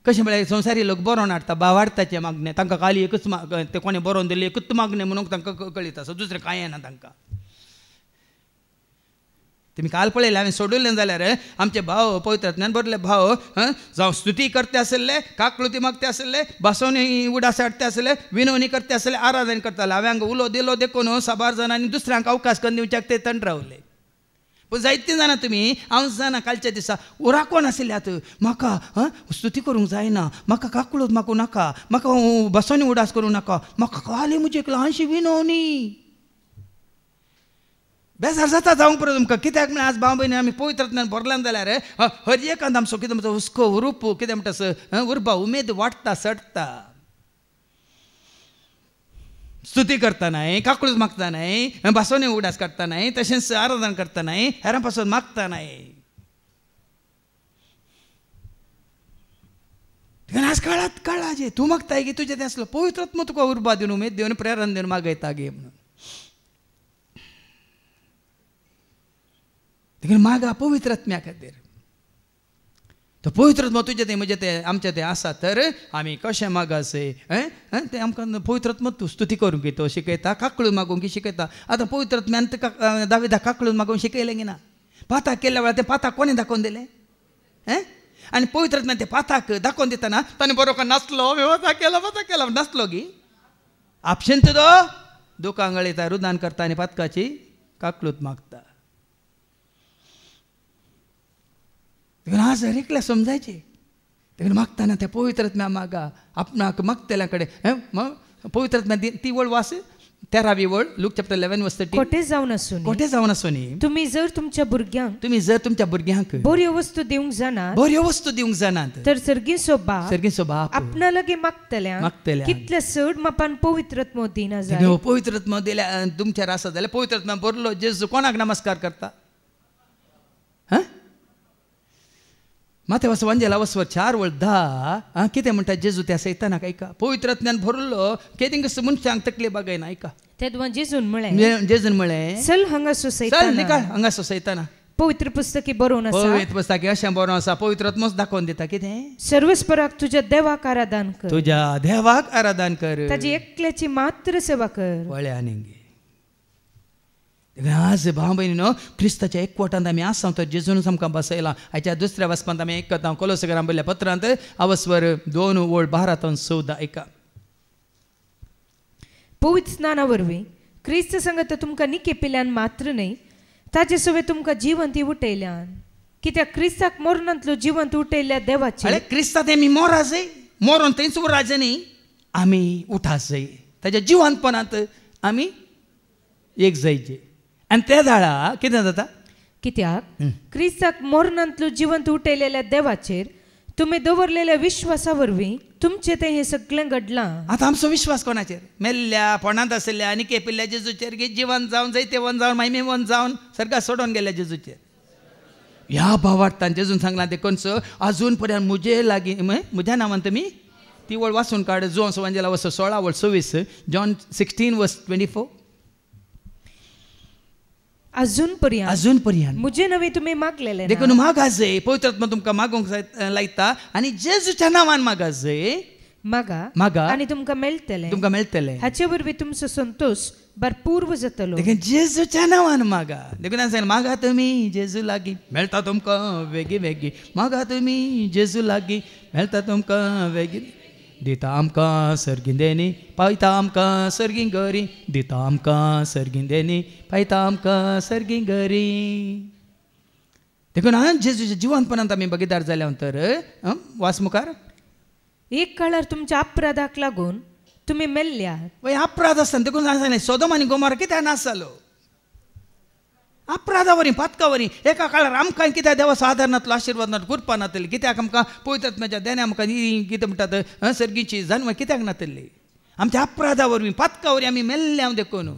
कशें म्हळ्यार संवसारी लोक बरो नाटता भावार्थाचे मागणे तांकां खाली एकच ते कोणें बरोवन दिली एकूच मागणे म्हणून तांकां कळीत आसा दुसरें कांय येना तांकां तुम्ही काल पळयलें हांवें सोडून जाल्यार आमचे भाव पवित्रात्म्यान भरले भाव जावं स्तुती करते आसले काकळुती मागते आसले बासोनी उडास हाडते आसले विनवणी करते आसले आराधन करताले हांवें हांगा उलो दिलो देखून 6 जाणांनी दुसऱ्यांक अवकाश करून दिवच्याक ते तण रावले पूण जायतीं जाणां तुमी हांव जाणा कालच्या दिसा उराकोन आशिल्ल्यात म्हाका स्तुती करूंक जायना म्हाका काकळूत मागूं नाका म्हाका बासोनी उडास करूं नाका म्हाका खाली म्हजी एक ल्हानशी विनवणी बेजार जाता जावंक पडटा तुमकां कित्याक म्हळ्यार आज भाव भयणी आमी पवित्रात्म्यान भरल्यान जाल्यार हर एकांत आमचो कितें म्हणटा हुस्को उरूप कितें म्हणटा उर्बा उमेद वाडटा सडटा स्तुती करतानाय काकळूच मागतानाय बासोनी उडास काडटानाय तशेंच आराधन करतानाय हेरां पासून मागतानाय आज कळ्ळा जे तूं मागताय की तुजें तें आसलो पवित्रात्मा तुका उर्बा दिवन उमेद दिवन प्रेरण दिवन मागयता गे म्हणून देखीन मागा पवित्रात्म्या खातीर तो पवित्रात्मा तुजें तें म्हजें तें आमचें तें आसा तर आमी कशें मागासय तें आमकां पवित्रात्मा तूं स्तुती करूंक तो शिकयता काकळून मागूंक शिकयता आतां पवित्रात्म्यान दाविदाक काकळून मागूंक शिकयलें गी ना पाताक केल्या वेळार तें पाताक कोणें दाखोवन दिलें आनी पवित्रात्म्यान तें पाताक दाखोवन दितना ताणें बरोबर नाचलो पाताक केला नाचलो गी आपशेन तो दुखां गळयता रुदान करता आनी पातकाची काकळूत मागता देखून आज हरेकल्या समजायचे देखून मागताना त्या पवित्रात्म्या मागा आपणाक मागतल्या कडेन पवित्रात्म्या ती वळ वास 13वी वळ लूक चॅप्टर 11 वर्स 13 खोटे जावन आसुनी तुम्ही जर तुमच्या भुरग्यांक बऱ्यो वस्तू दिवंक जाणात तर सर्गीचो बाप आपणा लागीं मागतल्या कितले चड मापान पवित्रात्मा दिना जाय पवित्रात्मा दिल्या तुमच्यार आसा जाल्यार पवित्रात्मा भरलो जेजू कोणाक नमस्कार करता माते वंजेला वसवर 4:10 कितें म्हणटा जेजू त्या सैतानाक ऐका पवित्रात्म्यान भरलो केदिंग मनशांक तकली बगयना ऐका तेदवा जेजून म्हळें चल हांगासो सैताना पवित्र पुस्तकी बरोवन आसा पवित्र पुस्तकी अशें बरोवन आसा पवित्रात्मोच दाखोवन दिता कितें सर्वेस्पराक तुज्या देवाक आराधन कर ताजी एकल्याची मात्र सेवा कर वळ्या आनींगे आज भाव भयणीनो क्रिस्ताच्या एकवटांत आमी आसा तर जेजूनच आमकां बसयला हाच्या दुसऱ्या वचपांत आमी आयकता कोलोसाकारांक बरयल्ल्या पत्रांत अवस्वर 2:12-14 ऐका पवित्र स्नाना वरवीं क्रिस्त संगत तुमकां निकेपिल्ल्यान मात्र न्हय ताचे सवे तुमकां जिवंत उठयल्यान कित्याक क्रिस्ताक मरणांतलो जिवंत उठयल्ल्या देवाचे क्रिस्तांत आमी मोरा जाय मरून थंयच उरचे न्ही आमी उठा जाय ताच्या जिवंतपणांत आमी एक जायचे आनी त्या दाळा कितें जाता कित्याक क्रिस्ताक मरणांतलो जिवंत उठयलेल्या देवाचेर तुमी दवरलेल्या विश्वासा वरवीं तुमचें तें हें सगळें घडलां आतां आमचो विश्वास कोणाचेर मेल्ल्या पोणांत आशिल्ल्या आनी केपिल्ल्या जेजूचेर जिवन जावन जैतेवन जावन मायमेवन जावन सर्गा सोडून गेल्या जेजूचेर ह्या भावार्थान जेजून सांगलां ते कोणसो अजून पर्यंत म्हजे लागीं म्हज्या नांवान तुमी ती वळ वाचून काड जोन्स वांजेला वचो 16:26 जॉन 16:24 अजून पर्यंत म्हजे नवे तुमी मागलेले देखून मागा जाय पवित्र आत्मा तुमकां मागूंक लायता आनी जेजूच्या नांवान मागा जाय मागा आनी तुमकां मेळटलें हाचे वरवीं तुमचो संतोष भरपूर जातलो देखून जेजूच्या नांवान मागा देखून सांग मागा तुमी जेजू लागीं मेळटा तुमकां वेगी वेगी मागा तुमी जेजू लागीं मेळटा तुमकां वेगी दिता आमकां सर्गिंदेनी पायता आमकां सर्गीं गरी दिता आमकां सर्गिंदेनी पायता आमकां सर्गीं गरी देखून जेजूच्या जिवंतपणांत आमी भागीदार जाल्या नंतर वास मुखार एक काळार तुमच्या अपराधाक लागून तुमी मेल्ल्यात वय अपराध आसतना देखून सांगलें सोदोम आनी गोमोरा कित्याक नासलो अपराधा वरी पातका वरी एका काळार आमकां कित्याक देवाचो आदार नातलो आशिर्वाद नातलो कृपा नातली कित्याक आमकां पवित्र आत्म्याच्या देणे आमकां कितें म्हणटात सर्गीची जन्म कित्याक नातली आमच्या अपराधा वरवीं पातका वरी आमी मेल्ल्या देखून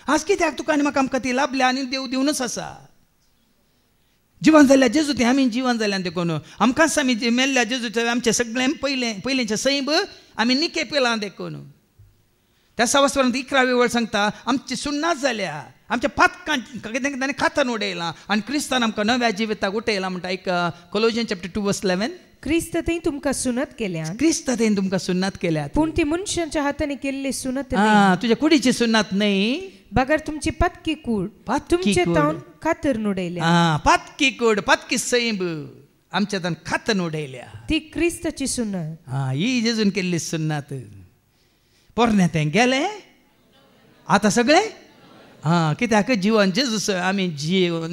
आज कित्याक तुका आनी म्हाका आमकां ती लाभल्या आनी देव दिवनच आसा जिवन जाल्ल्या जेजू तें आमी जिवन जाल्ल्यान देखून आमकांच आमी मेल्ल्या जेजूचें आमचें सगळें पयलेंचें सैब आमी निके पेलां देखून त्या सावस्वरांत 11वी वळ सांगता आमची सुन्नात जाल्या आमच्या पातकां कितें ताणें खातान उडयलां आनी क्रिस्तान आमकां नव्या जिविताक उठयलां म्हणटा एक कोलोजियन चॅप्टर 2:11 क्रिस्त थंय तुमकां सुनत केल्या क्रिस्त थंय तुमकां सुन्नात केल्या पूण ती मनशांच्या हातांनी केल्ली सुनत तुज्या कुडीची सुन्नात न्हय बगर तुमची पातकी कूड तुमचे तावन खातर उडयल्या पातकी कूड पातकी सैब आमच्या तान खातन उडयल्या ती क्रिस्ताची सुन्नत ही जेजून केल्ली सुन्नात पोरणे तें गेलें आतां सगळें कित्याक जिवन जेजूस आमी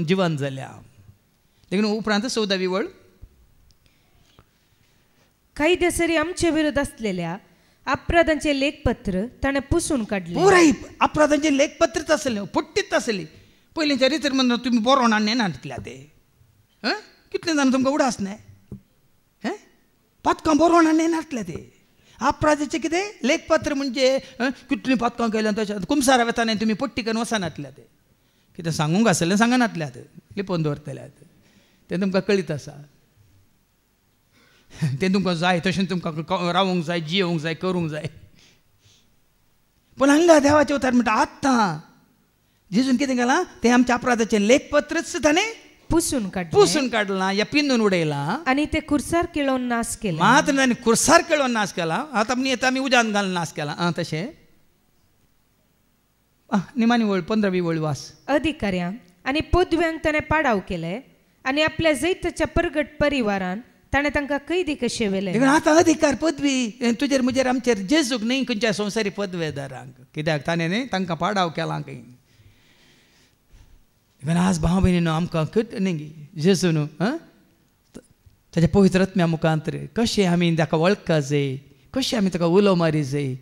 जिवन जाल्या देखून उपरांत 14वी वळ काही दिसरी आमचे विरोध असलेल्या अपराधांचे लेखपत्र ताणें पुसून काडले पुराय अपराधांचे लेखपत्रच आसले पुट्टीच आसली पयलींच्या रितीर म्हणून तुमी बरोवन हाडून नाटल्या ते कितले जाण तुमकां उडास न्हय पातकां बरोवन हाडून नाटल्या ते अपराधाचे कितें लेखपत्र म्हणजे कितलीं पातकां केल्या तशें कुमसारा वेतान तुमी पट्टी करून वचनातल्या ते कितें सांगूंक आसलें सांगनातल्यात लिपोवन दवरतल्यात तें तुमकां कळीत आसा तें तुमकां जाय तशें तुमकां रावूंक जाय जियोंक जाय करूंक जाय पूण हांगा देवाचें उतर म्हणटा आत्तां जेजून कितें केलां तें आमच्या अपराधाचें लेखपत्रच ताणें पुसून काडलां या पिंदून उडयलां आनी ते कुर्सार केळोवन नाश केला मात्र ताणें कुर्सार केळोवन नाश केला आतां आमी उज्यान घालून नाश केला तशें निमाणी वळ 15वी वळ वास अधिकाऱ्यांक आनी पदव्यांक ताणें पाडाव केले आनी आपल्या जैताच्या परगट परिवारान ताणें तांकां कैदी कशें वेले आतां अधिकार पदवी तुजेर म्हजेर आमचेर जेजूक न्ही खंयच्या संवसारी पदवेदारांक कित्याक ताणें न्ही तांकां पाडाव केला खंय आज भाव भयणीनो आमकां न्ही जेजू न्हू ताच्या पवित्र आत्म्या मुखांतर कशें आमी ताका वळखा जाय कशें आमी ताका उलो मारी जाय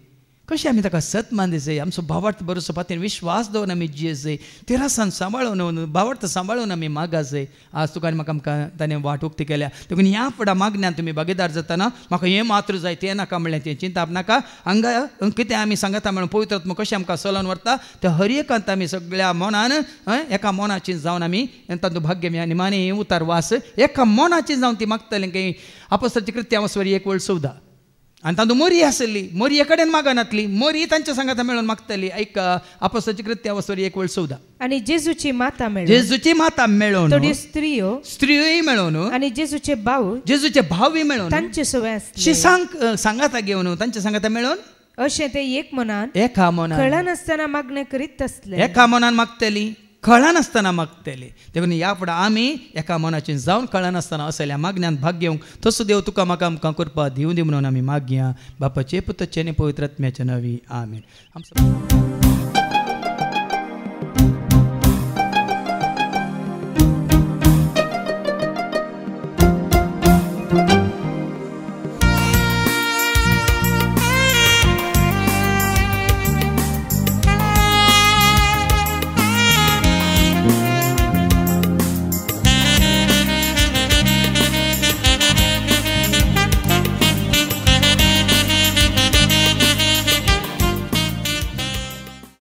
कशें आमी ताका सत मानली जाय आमचो भावार्थ बरोसो पातेर विश्वास दवरून आमी जिये जाय ते रासान सांबाळून भावार्थ सांबाळून आमी मागा जाय आज तुका आनी म्हाका आमकां ताणें वाट उक्ती केल्या देखून ह्या फुडा मागण्यान तुमी भागीदार जातना म्हाका हें मात्र जाय तें नाका म्हणलें तें चिंता नाका हांगा कितें आमी सांगता म्हणून पवित्र आत्मा कशें आमकां चलोवन व्हरता त्या हर एकांत आमी सगळ्या मनान एका मोनाची जावन आमी तातूंत भाग्य मेळ्ळा निमाणे उतार वास एका मोनाची जावन ती मागतलें की अपोस्तलाची कृत्यावस्वरी 1:14 आनी तातूंत मोरी आसली मोरये कडेन मागनातली मोरी तांच्या सांगाता मेळून मागतली एक अपोस्तलाची कृत्यावस्वरी 1:14 आनी जेजूची माता मेळून थोड्यो स्त्रियोय मेळून आनी जेजूचे भावय मेळून तांचे सवय आसली सांगाता घेवन तांच्या सांगाता मेळून अशें ते एक मनान एका मनान कळनासतना मागणें करीत आसले एका मनान मागतली कळनासतना मागतले देखून ह्या फुडें आमी एका मनाचें जावन कळनासतना असल्या मागण्यान भाग घेवंक तसो देव तुका म्हाका आमकां करपा दिवं दी म्हणून आमी मागया बापाचे पुताचे आनी पवित्र आत्म्याच्या नांवी आमीन.